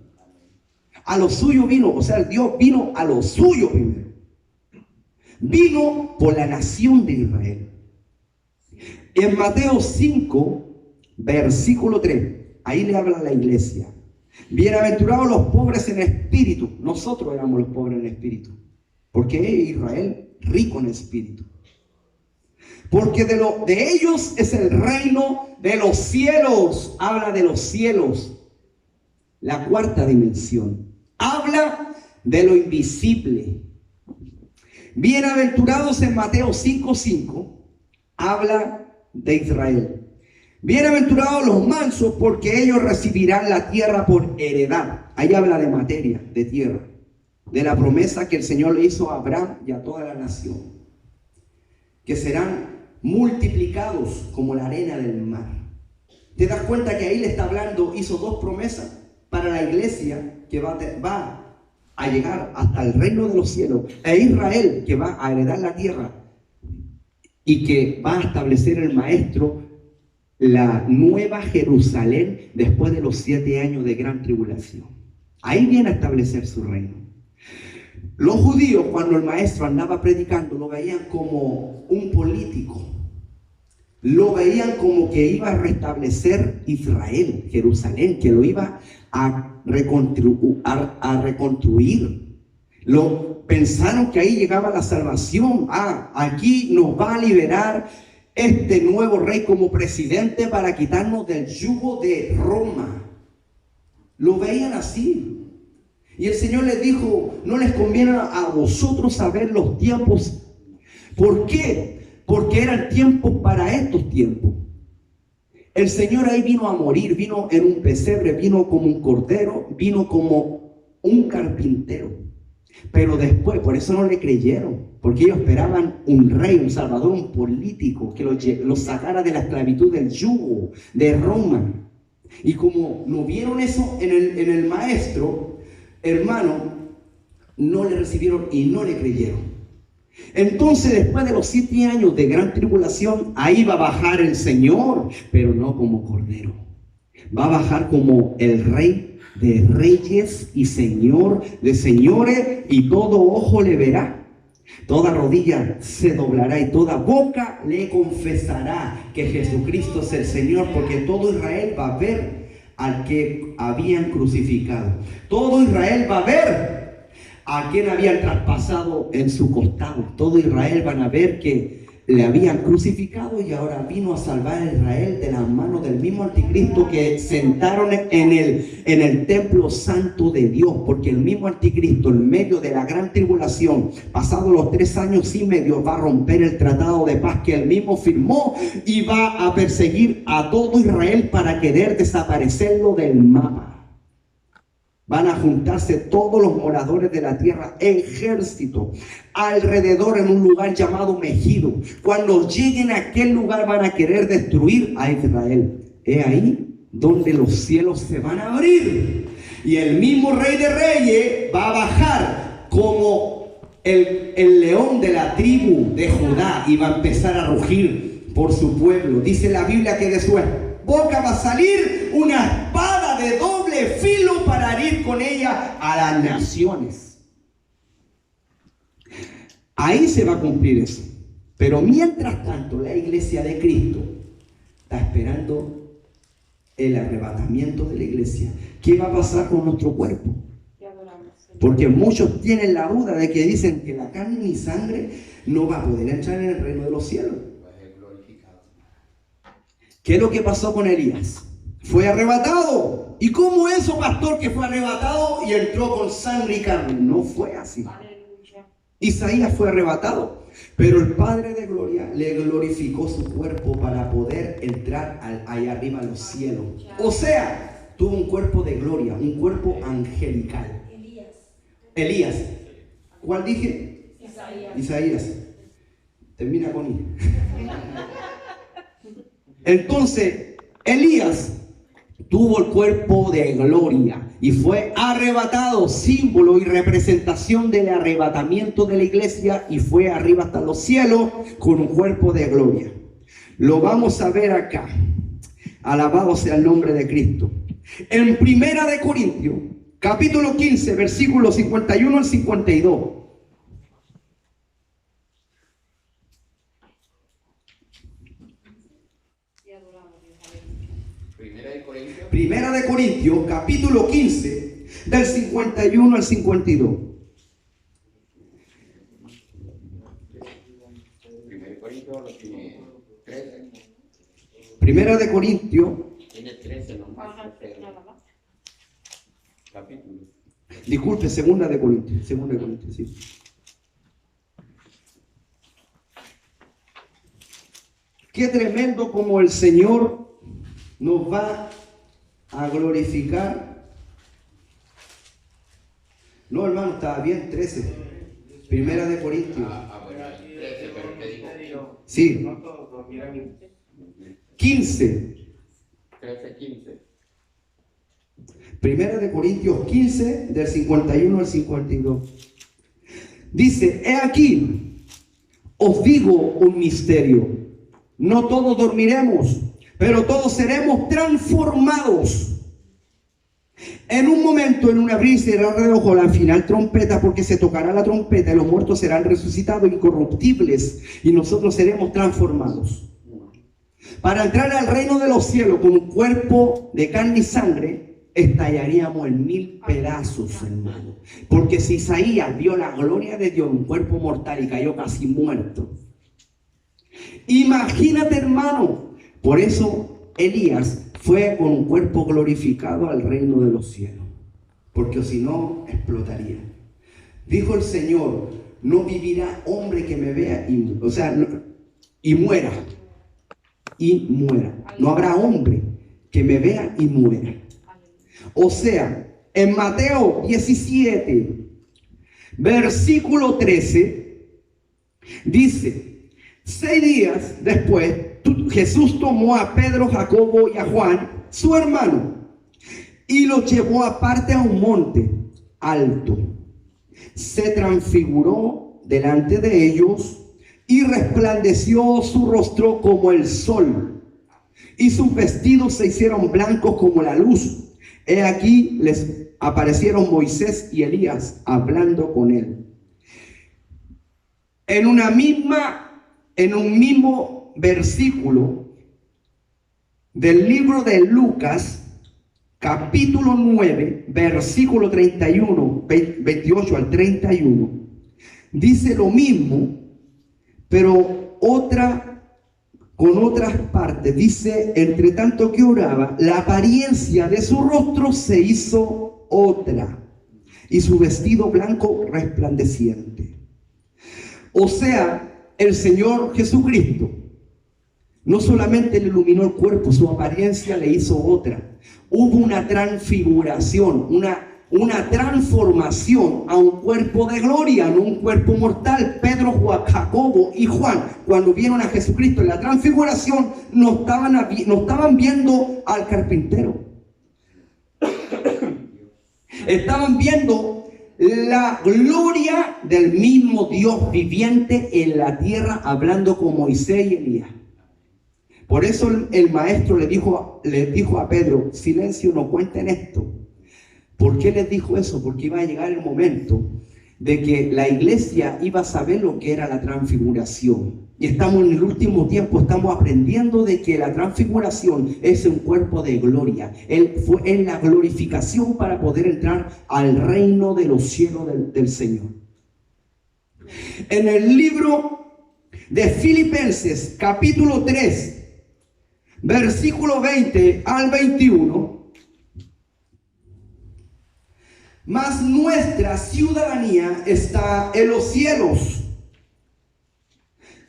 A lo suyo vino, o sea, Dios vino a lo suyo primero. Vino por la nación de Israel. En Mateo 5, versículo 3, ahí le habla a la iglesia. Bienaventurados los pobres en espíritu. Nosotros éramos los pobres en espíritu. Porque Israel rico en espíritu. Porque de ellos es el reino de los cielos. Habla de los cielos. La cuarta dimensión. Habla de lo invisible. Bienaventurados en Mateo 5:5. Habla de Israel. Bienaventurados los mansos, porque ellos recibirán la tierra por heredad. Ahí habla de materia, de tierra, de la promesa que el Señor le hizo a Abraham y a toda la nación, que serán multiplicados como la arena del mar. ¿Te das cuenta que ahí le está hablando, hizo dos promesas para la iglesia que va a llegar hasta el reino de los cielos, e Israel que va a heredar la tierra y que va a establecer el maestro la nueva Jerusalén después de los 7 años de gran tribulación? Ahí viene a establecer su reino. Los judíos, cuando el maestro andaba predicando, lo veían como un político. Lo veían como que iba a restablecer Israel, Jerusalén, que lo iba a reconstruir. Pensaron que ahí llegaba la salvación. Aquí nos va a liberar este nuevo rey como presidente para quitarnos del yugo de Roma. Lo veían así. Y el Señor les dijo, no les conviene a vosotros saber los tiempos. ¿Por qué? Porque eran tiempos para estos tiempos. El Señor ahí vino a morir, vino en un pesebre, vino como un cordero, vino como un carpintero. Pero después, por eso no le creyeron, porque ellos esperaban un rey, un salvador, un político que los sacara de la esclavitud del yugo de Roma. Y como no vieron eso en el maestro, hermano, no le recibieron y no le creyeron. Entonces, después de los 7 años de gran tribulación, ahí va a bajar el Señor, pero no como cordero. Va a bajar como el rey de reyes y señor de señores, y todo ojo le verá, toda rodilla se doblará y toda boca le confesará que Jesucristo es el Señor, porque todo Israel va a ver al que habían crucificado. Todo Israel va a ver a quien habían traspasado en su costado. Todo Israel van a ver que le habían crucificado y ahora vino a salvar a Israel de las manos del mismo anticristo que sentaron en el templo santo de Dios, porque el mismo anticristo, en medio de la gran tribulación, pasados los 3 años y medio, va a romper el tratado de paz que él mismo firmó y va a perseguir a todo Israel para querer desaparecerlo del mapa. Van a juntarse todos los moradores de la tierra, ejército, alrededor en un lugar llamado Megido. Cuando lleguen a aquel lugar van a querer destruir a Israel. Es ahí donde los cielos se van a abrir. Y el mismo Rey de Reyes va a bajar como el león de la tribu de Judá y va a empezar a rugir por su pueblo. Dice la Biblia que de su boca va a salir una espada de doble filo para herir con ella a las naciones. Ahí se va a cumplir eso. Pero mientras tanto, la iglesia de Cristo está esperando el arrebatamiento de la iglesia. ¿Qué va a pasar con nuestro cuerpo? Porque muchos tienen la duda de que dicen que la carne y sangre no va a poder entrar en el reino de los cielos. ¿Qué es lo que pasó con Elías? Fue arrebatado. ¿Y cómo eso, pastor, que fue arrebatado y entró con sangre y carne? No fue así. Aleluya. Isaías fue arrebatado, pero el Padre de Gloria le glorificó su cuerpo para poder entrar allá arriba a los cielos. O sea, tuvo un cuerpo de gloria, un cuerpo angelical. Elías. ¿Cuál dije? Isaías. Isaías. Termina con I. Entonces, Elías tuvo el cuerpo de gloria y fue arrebatado, símbolo y representación del arrebatamiento de la iglesia, y fue arriba hasta los cielos con un cuerpo de gloria. Lo vamos a ver acá. Alabado sea el nombre de Cristo. En Primera de Corintios, capítulo 15, versículos 51 al 52. Y adoramos, Dios. Primera de Corintios, capítulo 15, del 51 al 52. Primera de Corintios, Tiene 13 nomás. Ajá, nada más. Capítulo. disculpe, segunda de Corintios, sí. Qué tremendo como el Señor nos va a glorificar. No, hermano, estaba bien, 13. Primera de Corintios. Bueno, 13, pero te digo. Sí. 15. 13, 15. Primera de Corintios 15, del 51 al 52. Dice, he aquí, os digo un misterio. No todos dormiremos, pero todos seremos transformados. En un momento, en un abrir y cerrar de ojos, la final trompeta, porque se tocará la trompeta y los muertos serán resucitados incorruptibles y nosotros seremos transformados. Para entrar al reino de los cielos con un cuerpo de carne y sangre, estallaríamos en 1000 pedazos, hermano. Porque si Isaías vio la gloria de Dios en un cuerpo mortal y cayó casi muerto, imagínate, hermano. Por eso Elías fue con un cuerpo glorificado al reino de los cielos, porque si no, explotaría. Dijo el Señor, no vivirá hombre que me vea y muera. Y muera. No habrá hombre que me vea y muera. O sea, en Mateo 17, versículo 13, dice, 6 días después, Jesús tomó a Pedro, Jacobo y a Juan, su hermano, y los llevó aparte a un monte alto. Se transfiguró delante de ellos y resplandeció su rostro como el sol, y sus vestidos se hicieron blancos como la luz. He aquí les aparecieron Moisés y Elías hablando con él. En un mismo versículo del libro de Lucas, capítulo 9, versículo 31, 28 al 31, dice lo mismo, pero con otras partes. Dice, entre tanto que oraba, la apariencia de su rostro se hizo otra, y su vestido blanco resplandeciente. O sea, el Señor Jesucristo no solamente le iluminó el cuerpo, su apariencia le hizo otra. Hubo una transfiguración, una transformación a un cuerpo de gloria, no un cuerpo mortal. Pedro, Jacobo y Juan, cuando vieron a Jesucristo en la transfiguración, no estaban viendo al carpintero. Estaban viendo la gloria del mismo Dios viviente en la tierra, hablando con Moisés y Elías. Por eso el maestro le dijo a Pedro, silencio, no cuenten esto. ¿Por qué les dijo eso? Porque iba a llegar el momento de que la iglesia iba a saber lo que era la transfiguración. Y estamos en el último tiempo, estamos aprendiendo de que la transfiguración es un cuerpo de gloria. Fue en la glorificación para poder entrar al reino de los cielos del Señor. En el libro de Filipenses, capítulo 3, versículo 20 al 21, mas nuestra ciudadanía está en los cielos,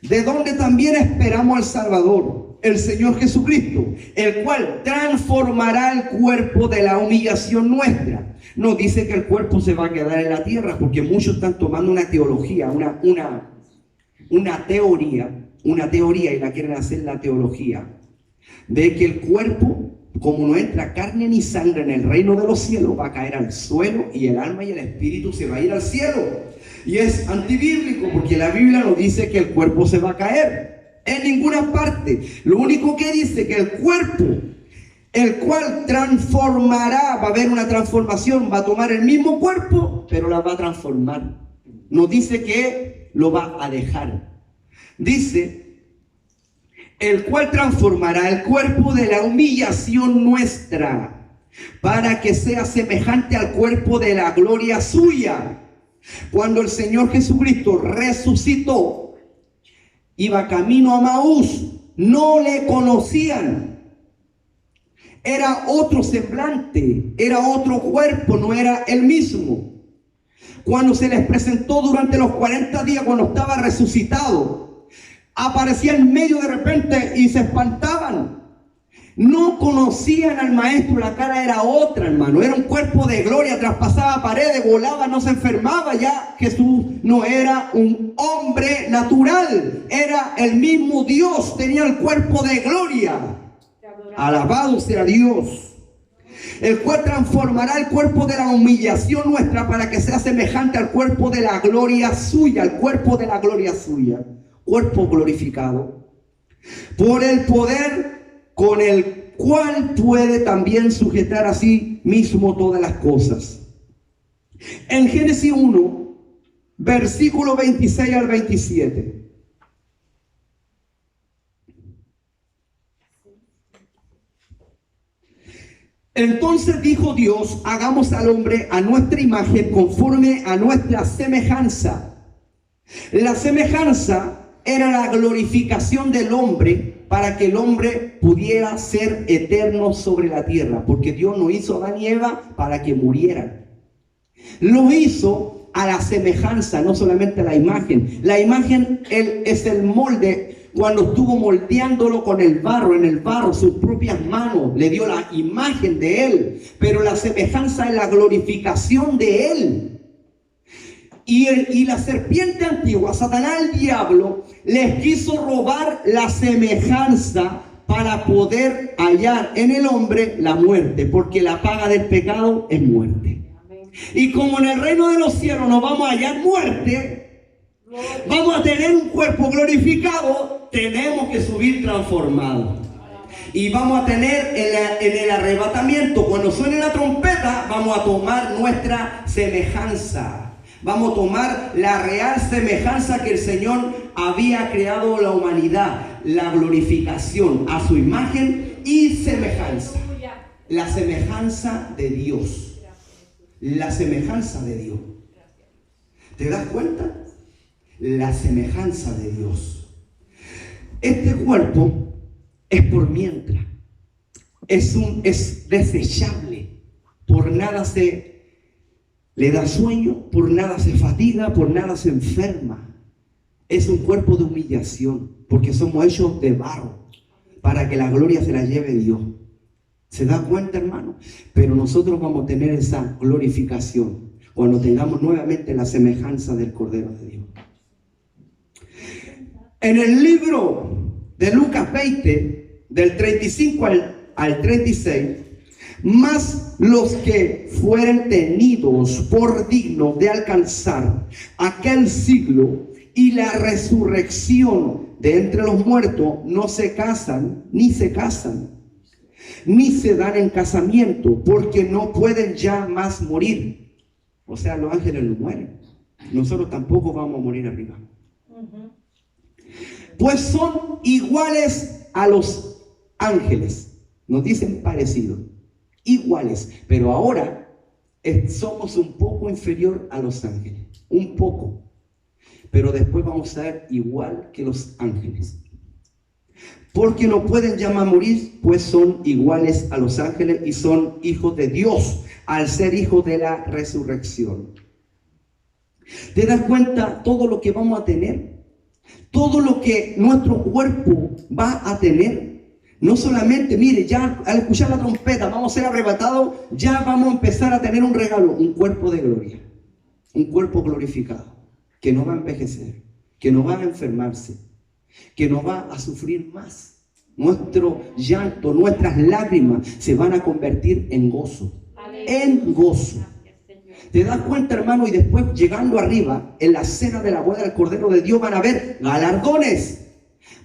de donde también esperamos al Salvador, el Señor Jesucristo, el cual transformará el cuerpo de la humillación nuestra. No dice que el cuerpo se va a quedar en la tierra, porque muchos están tomando una teología, una teoría y la quieren hacer la teología, de que el cuerpo, como no entra carne ni sangre en el reino de los cielos, va a caer al suelo y el alma y el espíritu se va a ir al cielo. Y es antibíblico, porque la Biblia no dice que el cuerpo se va a caer en ninguna parte. Lo único que dice que el cuerpo, el cual transformará, va a haber una transformación, va a tomar el mismo cuerpo, pero la va a transformar. No dice que lo va a dejar. Dice, el cual transformará el cuerpo de la humillación nuestra, para que sea semejante al cuerpo de la gloria suya. Cuando el Señor Jesucristo resucitó, iba camino a Maús, no le conocían. Era otro semblante, era otro cuerpo, no era el mismo. Cuando se les presentó durante los 40 días, cuando estaba resucitado, aparecía en medio de repente y se espantaban. No conocían al maestro, la cara era otra, hermano. Era un cuerpo de gloria, traspasaba paredes, volaba, no se enfermaba. Ya Jesús no era un hombre natural, era el mismo Dios, tenía el cuerpo de gloria. Alabado sea Dios. El cual transformará el cuerpo de la humillación nuestra para que sea semejante al cuerpo de la gloria suya, al cuerpo de la gloria suya, cuerpo glorificado, por el poder con el cual puede también sujetar a sí mismo todas las cosas. En Génesis 1, versículo 26 al 27. Entonces dijo Dios, hagamos al hombre a nuestra imagen, conforme a nuestra semejanza. La semejanza era la glorificación del hombre, para que el hombre pudiera ser eterno sobre la tierra, porque Dios no hizo a Adán y Eva para que murieran. Lo hizo a la semejanza, no solamente a la imagen. La imagen es el molde. Cuando estuvo moldeándolo con el barro, en el barro, sus propias manos, le dio la imagen de él. Pero la semejanza es la glorificación de él. Y la serpiente antigua, Satanás el diablo, les quiso robar la semejanza para poder hallar en el hombre la muerte, porque la paga del pecado es muerte. Y como en el reino de los cielos no vamos a hallar muerte, vamos a tener un cuerpo glorificado, tenemos que subir transformados. Y vamos a tener en el arrebatamiento, cuando suene la trompeta, vamos a tomar nuestra semejanza. Vamos a tomar la real semejanza que el Señor había creado la humanidad, la glorificación a su imagen y semejanza. La semejanza de Dios. La semejanza de Dios. ¿Te das cuenta? La semejanza de Dios. Este cuerpo es por mientras. Es desechable. Por nada le da sueño, por nada se fatiga, por nada se enferma. Es un cuerpo de humillación, porque somos hechos de barro, para que la gloria se la lleve Dios. ¿Se da cuenta, hermano? Pero nosotros vamos a tener esa glorificación cuando tengamos nuevamente la semejanza del Cordero de Dios. En el libro de Lucas 20, del 35 al 36, mas los que fueren tenidos por dignos de alcanzar aquel siglo y la resurrección de entre los muertos no se casan, ni se dan en casamiento, porque no pueden ya más morir. O sea, los ángeles no mueren. Nosotros tampoco vamos a morir arriba. Pues son iguales a los ángeles. Nos dicen parecidos. Iguales, pero ahora somos un poco inferior a los ángeles, un poco, pero después vamos a ser igual que los ángeles, porque no pueden ya más morir, pues son iguales a los ángeles y son hijos de Dios, al ser hijos de la resurrección. ¿Te das cuenta todo lo que vamos a tener? Todo lo que nuestro cuerpo va a tener. No solamente, mire, ya al escuchar la trompeta vamos a ser arrebatados, ya vamos a empezar a tener un regalo, un cuerpo de gloria, un cuerpo glorificado, que no va a envejecer, que no va a enfermarse, que no va a sufrir más. Nuestro llanto, nuestras lágrimas se van a convertir en gozo, en gozo. ¿Te das cuenta, hermano? Y después, llegando arriba, en la cena de la boda del Cordero de Dios, van a haber galardones,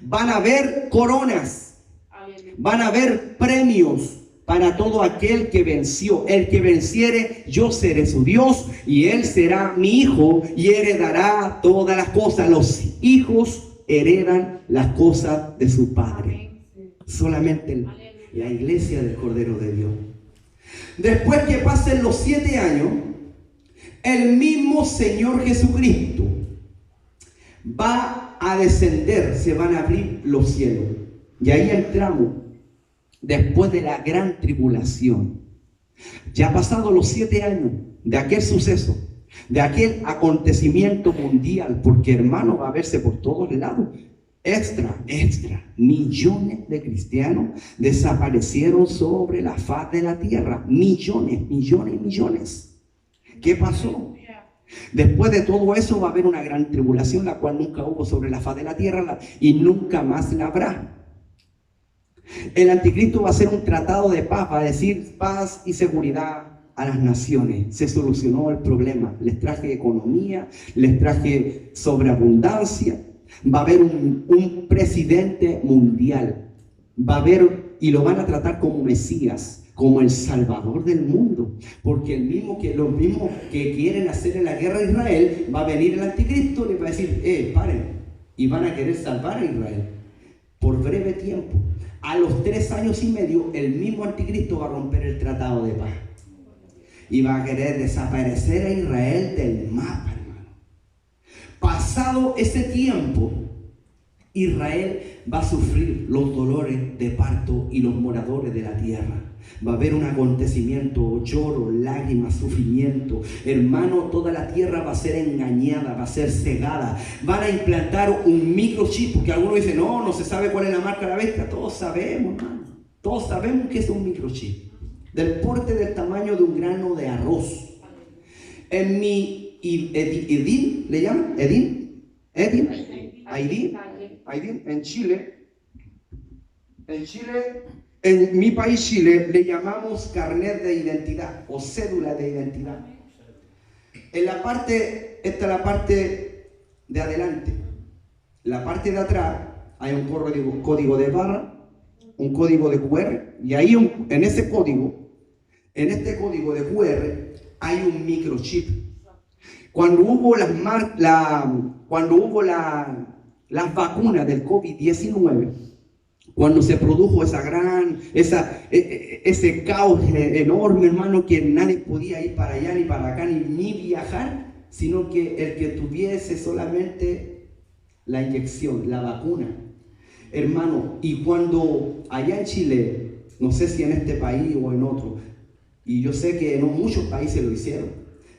van a haber coronas, van a haber premios para todo aquel que venció. El que venciere, yo seré su Dios y él será mi hijo y heredará todas las cosas. Los hijos heredan las cosas de su padre. Solamente la iglesia del Cordero de Dios. Después que pasen los 7 años, el mismo Señor Jesucristo va a descender, se van a abrir los cielos. Y ahí entramos después de la gran tribulación. Ya pasados los 7 años de aquel suceso, de aquel acontecimiento mundial, porque hermano va a verse por todos lados. Extra, millones de cristianos desaparecieron sobre la faz de la tierra. Millones. ¿Qué pasó? Después de todo eso va a haber una gran tribulación, la cual nunca hubo sobre la faz de la tierra y nunca más la habrá. El anticristo va a hacer un tratado de paz, va a decir paz y seguridad a las naciones. Se solucionó el problema. Les traje economía, les traje sobreabundancia. Va a haber un presidente mundial. Va a haber, y lo van a tratar como Mesías, como el Salvador del mundo. Porque los mismos que quieren hacerle la guerra a Israel, va a venir el anticristo y les va a decir, paren. Y van a querer salvar a Israel por breve tiempo. A los 3 años y medio, el mismo anticristo va a romper el tratado de paz. Y va a querer desaparecer a Israel del mapa, hermano. Pasado ese tiempo, Israel va a sufrir los dolores de parto y los moradores de la tierra. Va a haber un acontecimiento, lloro, lágrimas, sufrimiento. Hermano, toda la tierra va a ser engañada, va a ser cegada. Van a implantar un microchip, porque algunos dicen, no se sabe cuál es la marca de la bestia. Todos sabemos, hermano. Todos sabemos que es un microchip. Del porte del tamaño de un grano de arroz. En mi Edín, ¿le llaman? Edín, en Chile. En mi país, Chile, le llamamos carnet de identidad o cédula de identidad. Esta es la parte de adelante. La parte de atrás hay un código de barra, un código de QR, y ahí en este código de QR, hay un microchip. Cuando hubo las vacunas del COVID-19, cuando se produjo ese caos enorme, hermano, que nadie podía ir para allá ni para acá ni viajar, sino que el que tuviese solamente la inyección, la vacuna, hermano. Y cuando allá en Chile, no sé si en este país o en otro, y yo sé que en muchos países lo hicieron,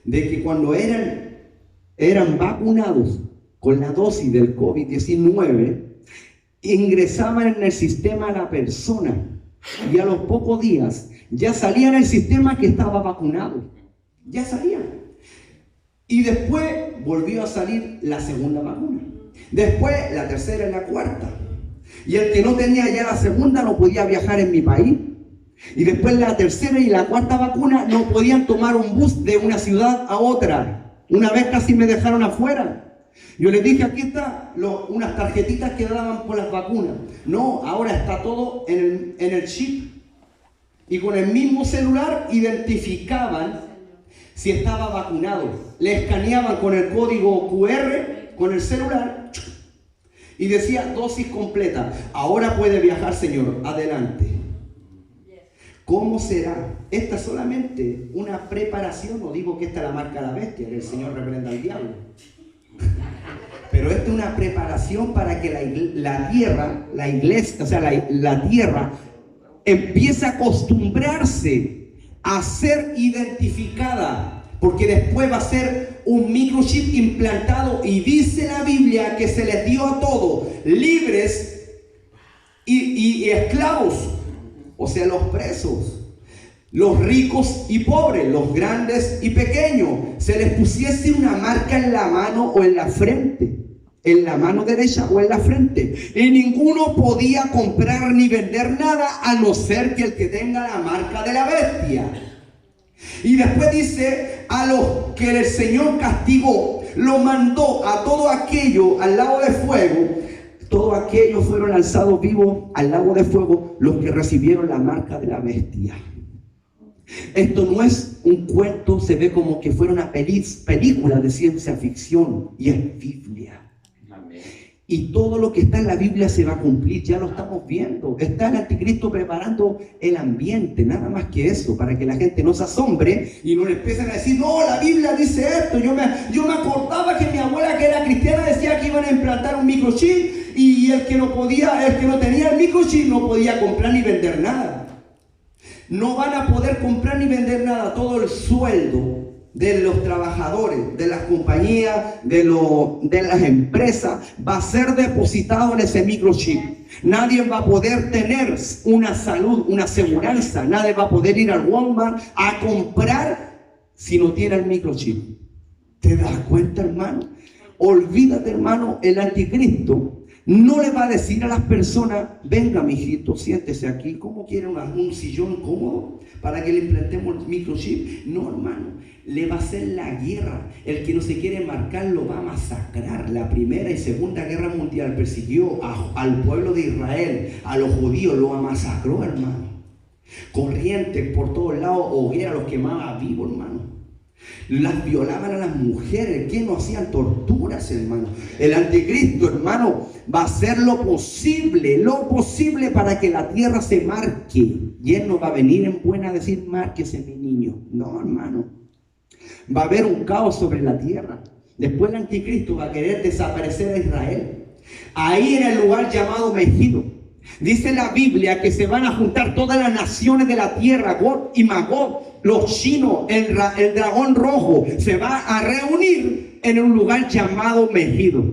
de que cuando eran vacunados con la dosis del COVID-19, ingresaban en el sistema a la persona y a los pocos días ya salía en el sistema que estaba vacunado. Ya salía. Y después volvió a salir la segunda vacuna. Después la tercera y la cuarta. Y el que no tenía ya la segunda no podía viajar en mi país. Y después la tercera y la cuarta vacuna no podían tomar un bus de una ciudad a otra. Una vez casi me dejaron afuera. Yo les dije, aquí está unas tarjetitas que daban por las vacunas. No, ahora está todo en el chip. Y con el mismo celular identificaban si estaba vacunado. Le escaneaban con el código QR, con el celular, y decía dosis completa. Ahora puede viajar, señor, adelante. ¿Cómo será? Esta es solamente una preparación. No digo que esta es la marca de la bestia, que el Señor reprenda al diablo. Pero esta es una preparación para que la tierra, la iglesia, o sea, la tierra empiece a acostumbrarse a ser identificada, porque después va a ser un microchip implantado, y dice la Biblia que se les dio a todos, libres y esclavos, o sea, los presos, los ricos y pobres, los grandes y pequeños, se les pusiese una marca en la mano o en la frente, en la mano derecha o en la frente, y ninguno podía comprar ni vender nada a no ser que el que tenga la marca de la bestia. Y después dice, a los que el Señor castigó, lo mandó a todo aquello al lago de fuego. Todos aquellos fueron lanzados vivos al lago de fuego, los que recibieron la marca de la bestia. Esto no es un cuento, se ve como que fuera una película de ciencia ficción, y es Biblia. Amén. Y todo lo que está en la Biblia se va a cumplir, ya lo estamos viendo. Está el anticristo preparando el ambiente, nada más que eso, para que la gente no se asombre y no le empiecen a decir, no, la Biblia dice esto. Yo me acordaba que mi abuela, que era cristiana, decía que iban a implantar un microchip, y el que no tenía el microchip no podía comprar ni vender nada. No van a poder comprar ni vender nada. Todo el sueldo de los trabajadores, de las compañías, de las empresas, va a ser depositado en ese microchip. Nadie va a poder tener una salud, una aseguranza. Nadie va a poder ir al Walmart a comprar si no tiene el microchip. ¿Te das cuenta, hermano? Olvídate, hermano, el anticristo no le va a decir a las personas, venga, mijito, siéntese aquí. ¿Cómo quiere un sillón cómodo para que le implantemos el microchip? No, hermano, le va a hacer la guerra. El que no se quiere marcar lo va a masacrar. La Primera y Segunda Guerra Mundial persiguió al pueblo de Israel, a los judíos, lo masacró, hermano. Corrientes por todos lados, hoguera, los quemaba vivos, hermano. Las violaban a las mujeres, que no hacían torturas, hermano. El anticristo, hermano, va a hacer lo posible para que la tierra se marque. Y él no va a venir en buena a decir, márquese mi niño. No, hermano. Va a haber un caos sobre la tierra. Después el anticristo va a querer desaparecer a Israel. Ahí en el lugar llamado Megido, dice la Biblia que se van a juntar todas las naciones de la tierra, Gog y Magog, los chinos, el dragón rojo, se va a reunir en un lugar llamado Megido.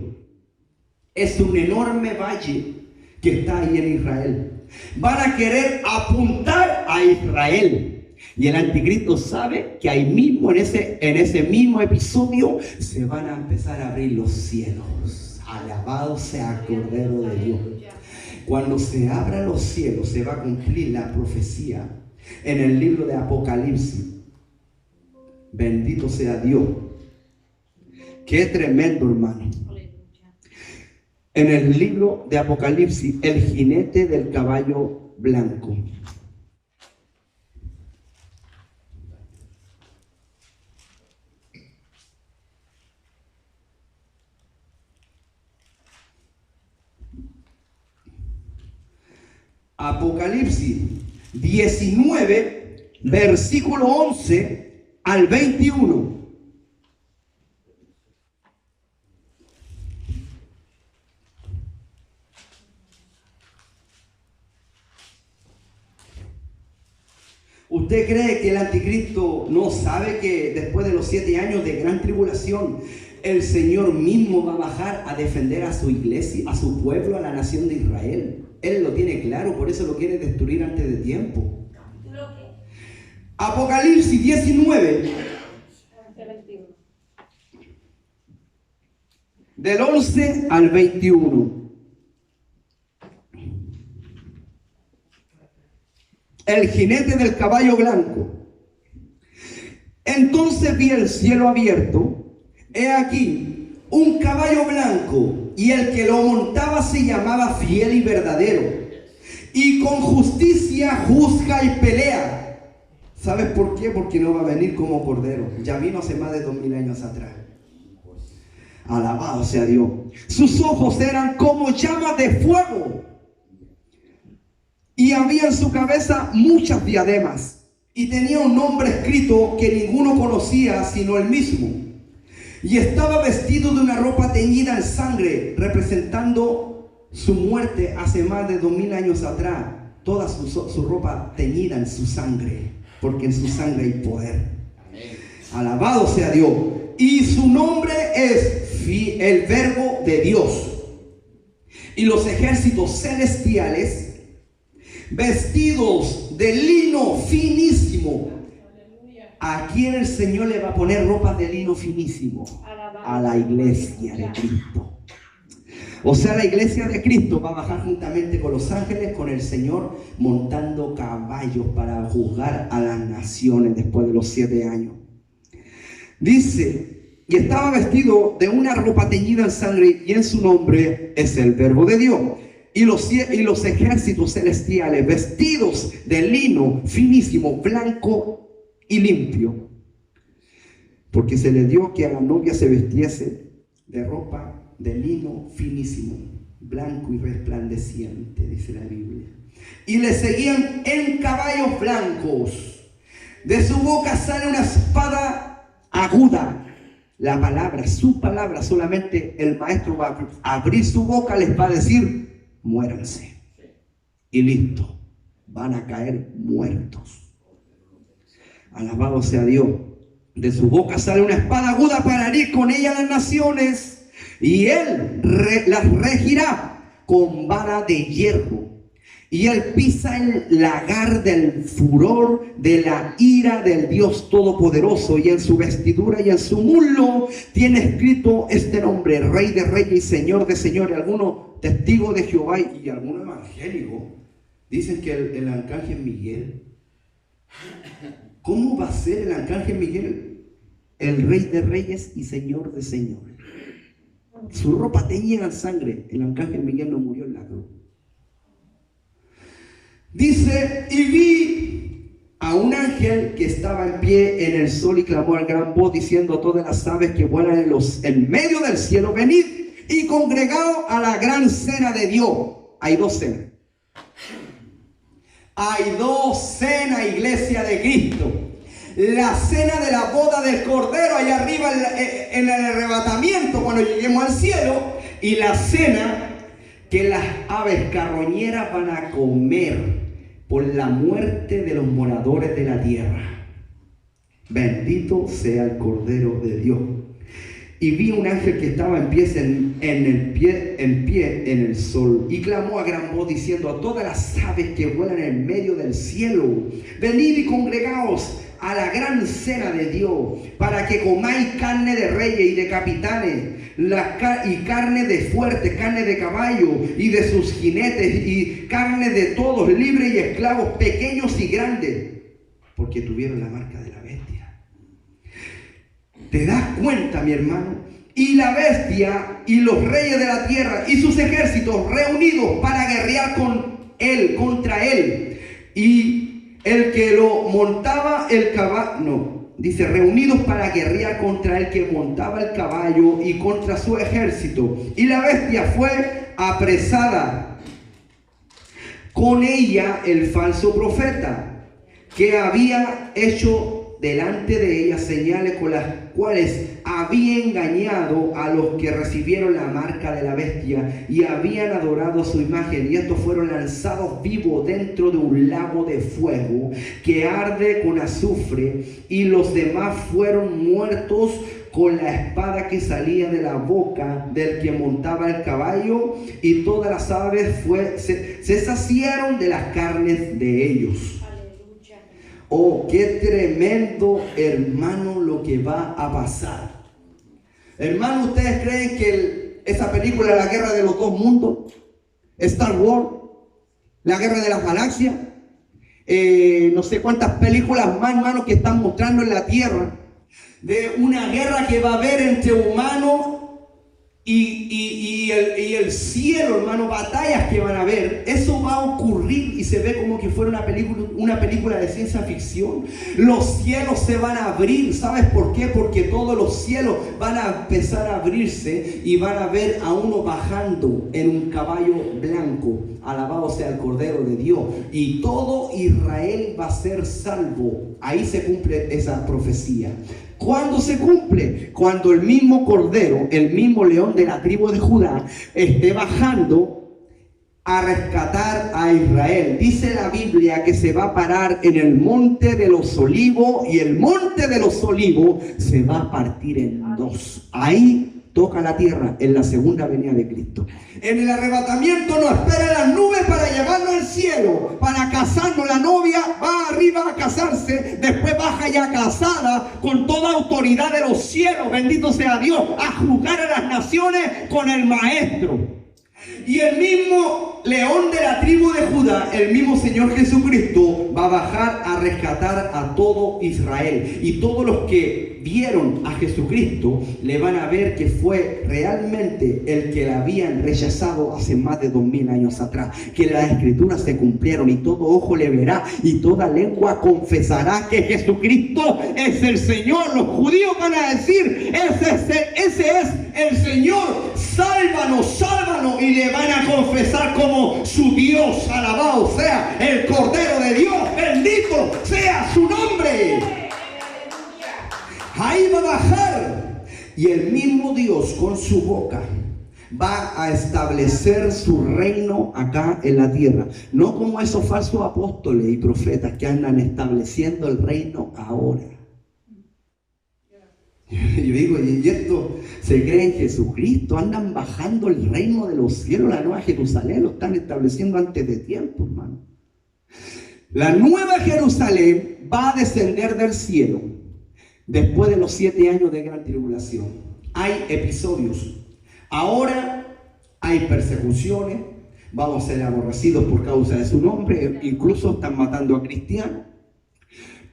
Es un enorme valle que está ahí en Israel. Van a querer apuntar a Israel. Y el anticristo sabe que ahí mismo, en ese mismo episodio, se van a empezar a abrir los cielos. Alabado sea el Cordero de Dios. Cuando se abran los cielos, se va a cumplir la profecía en el libro de Apocalipsis. Bendito sea Dios. Qué tremendo, hermano. En el libro de Apocalipsis, el jinete del caballo blanco. Apocalipsis 19, versículo 11 al 21. ¿Usted cree que el anticristo no sabe que después de los 7 años de gran tribulación, el Señor mismo va a bajar a defender a su iglesia, a su pueblo, a la nación de Israel? Él lo tiene claro, por eso lo quiere destruir antes de tiempo. Apocalipsis 19, del 11 al 21. El jinete del caballo blanco. Entonces vi el cielo abierto, he aquí un caballo blanco, y el que lo montaba se llamaba Fiel y Verdadero, y con justicia juzga y pelea. ¿Sabes por qué? Porque no va a venir como cordero. Ya vino hace más de 2000 años atrás. Alabado sea Dios. Sus ojos eran como llamas de fuego, y había en su cabeza muchas diademas, y tenía un nombre escrito que ninguno conocía sino él mismo. Y estaba vestido de una ropa teñida en sangre, representando su muerte hace más de 2000 años atrás. Toda su ropa teñida en su sangre, porque en su sangre hay poder. Alabado sea Dios. y su nombre es el Verbo de Dios. Y los ejércitos celestiales, vestidos de lino finísimo. ¿A quién el Señor le va a poner ropas de lino finísimo? A la iglesia de Cristo. O sea, la iglesia de Cristo va a bajar juntamente con los ángeles, con el Señor, montando caballos para juzgar a las naciones después de los 7 años. Dice, y estaba vestido de una ropa teñida en sangre, y en su nombre es el Verbo de Dios. Y los ejércitos celestiales, vestidos de lino finísimo, blanco y limpio. Porque se le dio que a la novia se vestiese de ropa de lino finísimo, blanco y resplandeciente, dice la Biblia. Y le seguían en caballos blancos. De su boca sale una espada aguda. La palabra, su palabra, solamente el maestro va a abrir su boca, les va a decir, muéranse. Y listo, van a caer muertos. Alabado sea Dios. De su boca sale una espada aguda para herir con ella las naciones. Y él las regirá con vara de hierro. Y él pisa el lagar del furor de la ira del Dios Todopoderoso. Y en su vestidura y en su muslo tiene escrito este nombre: Rey de Reyes y Señor de Señores. Algunos testigos de Jehová y algunos evangélicos dicen que el arcángel Miguel, ¿cómo va a ser el arcángel Miguel el Rey de Reyes y Señor de Señores? Su ropa teñida en sangre. El arcángel Miguel no murió en la cruz. Dice, y vi a un ángel que estaba en pie en el sol y clamó a gran voz diciendo a todas las aves que vuelan en medio del cielo: venid y congregaos a la gran cena de Dios. Hay 2 cenas. Hay 2 cenas, iglesia de Cristo. La cena de la boda del Cordero allá arriba en el arrebatamiento cuando lleguemos al cielo, y la cena que las aves carroñeras van a comer por la muerte de los moradores de la tierra. Bendito sea el Cordero de Dios. Y vi un ángel que estaba en pie en el sol y clamó a gran voz diciendo a todas las aves que vuelan en medio del cielo: venid y congregaos a la gran cena de Dios, para que comáis carne de reyes y de capitanes, y carne de fuertes, carne de caballo y de sus jinetes, y carne de todos, libres y esclavos, pequeños y grandes, porque tuvieron la marca de la bestia. ¿Te das cuenta, mi hermano? Y la bestia y los reyes de la tierra y sus ejércitos reunidos para guerrear contra él. Y el que lo montaba el caballo, no, dice reunidos para guerrear contra el que montaba el caballo y contra su ejército. Y la bestia fue apresada, con ella el falso profeta, que había hecho delante de ella señales con las cuales había engañado a los que recibieron la marca de la bestia y habían adorado su imagen, y estos fueron lanzados vivos dentro de un lago de fuego que arde con azufre, y los demás fueron muertos con la espada que salía de la boca del que montaba el caballo, y todas las aves se saciaron de las carnes de ellos. Oh, qué tremendo, hermano, lo que va a pasar. Hermano, ¿ustedes creen que esa película, La Guerra de los Dos Mundos, Star Wars, La Guerra de las Galaxias, no sé cuántas películas más, hermano, que están mostrando en la tierra, de una guerra que va a haber entre humanos y el cielo, hermano, batallas que van a haber? Eso va a ocurrir y se ve como que fuera una película de ciencia ficción. Los cielos se van a abrir. ¿Sabes por qué? Porque todos los cielos van a empezar a abrirse y van a ver a uno bajando en un caballo blanco. Alabado sea el Cordero de Dios. Y todo Israel va a ser salvo. Ahí se cumple esa profecía. ¿Cuándo se cumple? Cuando el mismo Cordero, el mismo león de la tribu de Judá, esté bajando a rescatar a Israel. Dice la Biblia que se va a parar en el monte de los olivos, y el monte de los olivos se va a partir en dos. Ahí toca la tierra, en la segunda venida de Cristo. En el arrebatamiento nos esperan las nubes para llevarnos al cielo, para casarnos. La novia va arriba a casarse, después baja ya casada con toda autoridad de los cielos, bendito sea Dios, a juzgar a las naciones con el maestro. Y el mismo león de la tribu de Judá, el mismo Señor Jesucristo, va a bajar a rescatar a todo Israel. Y todos los que vieron a Jesucristo le van a ver que fue realmente el que la habían rechazado hace más de 2000 años atrás. Que las escrituras se cumplieron, y todo ojo le verá y toda lengua confesará que Jesucristo es el Señor. Los judíos van a decir: ese es el Señor, sálvanos, sálvanos. Y le van a confesar como su Dios. Alabado sea el Cordero de Dios, bendito sea su nombre. Ahí va a bajar, y el mismo Dios con su boca va a establecer su reino acá en la tierra. No como esos falsos apóstoles y profetas que andan estableciendo el reino ahora. Yo digo, y esto se cree en Jesucristo, andan bajando el reino de los cielos, la nueva Jerusalén, lo están estableciendo antes de tiempo, hermano. La nueva Jerusalén va a descender del cielo después de los 7 años de gran tribulación. Hay episodios. Ahora hay persecuciones, vamos a ser aborrecidos por causa de su nombre, incluso están matando a cristianos,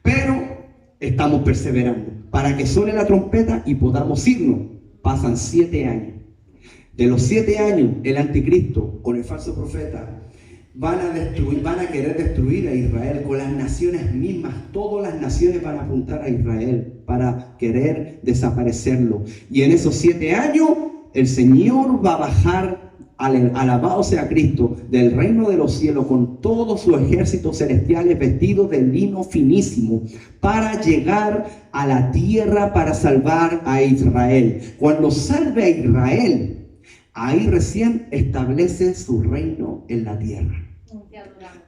pero estamos perseverando para que suene la trompeta y podamos irnos. Pasan 7 años. De los 7 años, el anticristo con el falso profeta van a querer destruir a Israel con las naciones mismas. Todas las naciones van a apuntar a Israel para querer desaparecerlo. Y en esos 7 años, el Señor va a bajar, alabado sea Cristo, del reino de los cielos con todos sus ejércitos celestiales vestidos de lino finísimo, para llegar a la tierra para salvar a Israel. Cuando salve a Israel, ahí recién establece su reino en la tierra.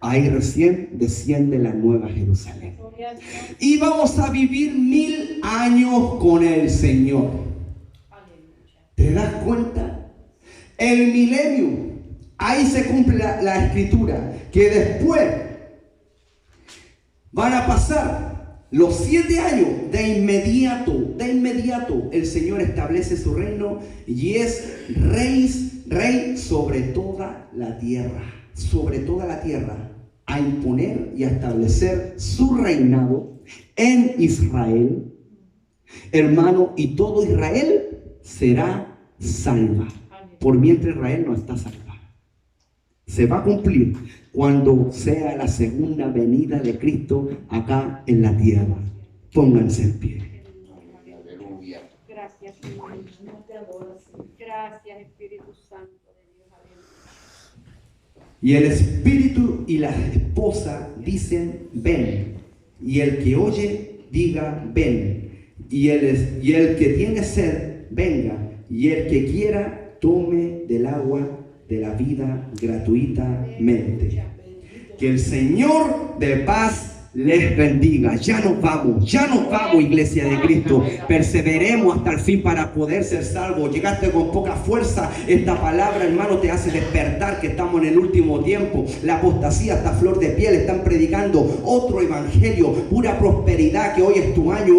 Ahí recién desciende la nueva Jerusalén. Y vamos a vivir 1000 años con el Señor. ¿Te das cuenta? El milenio, ahí se cumple la escritura, que después van a pasar los 7 años, de inmediato el Señor establece su reino y es rey sobre toda la tierra, a imponer y a establecer su reinado en Israel, hermano, y todo Israel será salva. Por mientras Israel no está salva. Se va a cumplir cuando sea la segunda venida de Cristo acá en la tierra. Pónganse en pie. Aleluya. Gracias, Señor. Te adoro, Señor. Gracias, Espíritu Santo de Dios. Aleluya. Y el espíritu y la esposa dicen: ven. Y el que oye, diga: ven. Y el que tiene sed, venga. Y el que quiera, tome del agua de la vida gratuitamente. Que el Señor de paz les bendiga. Ya nos vamos, iglesia de Cristo. Perseveremos hasta el fin para poder ser salvos. Llegaste con poca fuerza. Esta palabra, hermano, te hace despertar que estamos en el último tiempo. La apostasía está a flor de piel. Están predicando otro evangelio, pura prosperidad, que hoy es tu año.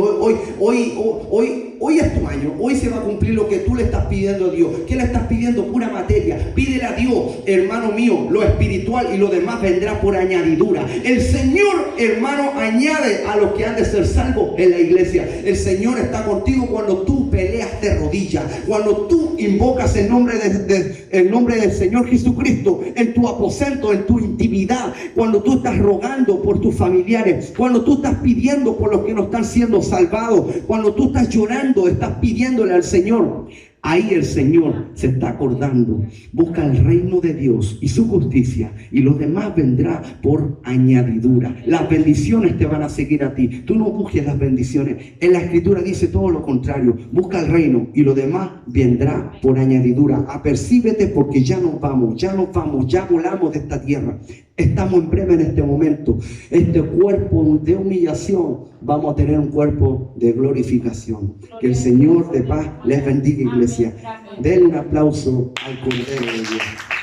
Hoy es tu año. Hoy se va a cumplir lo que tú le estás pidiendo a Dios. ¿Qué le estás pidiendo? Pura materia. Pídele a Dios, hermano mío, lo espiritual, y lo demás vendrá por añadidura. El Señor, hermano, añade a los que han de ser salvos en la iglesia. El Señor está contigo cuando tú peleas de rodillas, cuando tú invocas el nombre del Señor Jesucristo en tu aposento, en tu intimidad, cuando tú estás rogando por tus familiares, cuando tú estás pidiendo por los que no están siendo salvados, cuando tú estás llorando, estás pidiéndole al Señor. Ahí el Señor se está acordando. Busca el reino de Dios y su justicia, y lo demás vendrá por añadidura. Las bendiciones te van a seguir a ti. Tú no busques las bendiciones. En la Escritura dice todo lo contrario. Busca el reino y lo demás vendrá por añadidura. Apercíbete, porque ya nos vamos, ya volamos de esta tierra. Estamos en breve en este momento. Este cuerpo de humillación, vamos a tener un cuerpo de glorificación. Que el Señor de paz les bendiga, iglesia. Den un aplauso al Cordero de Dios.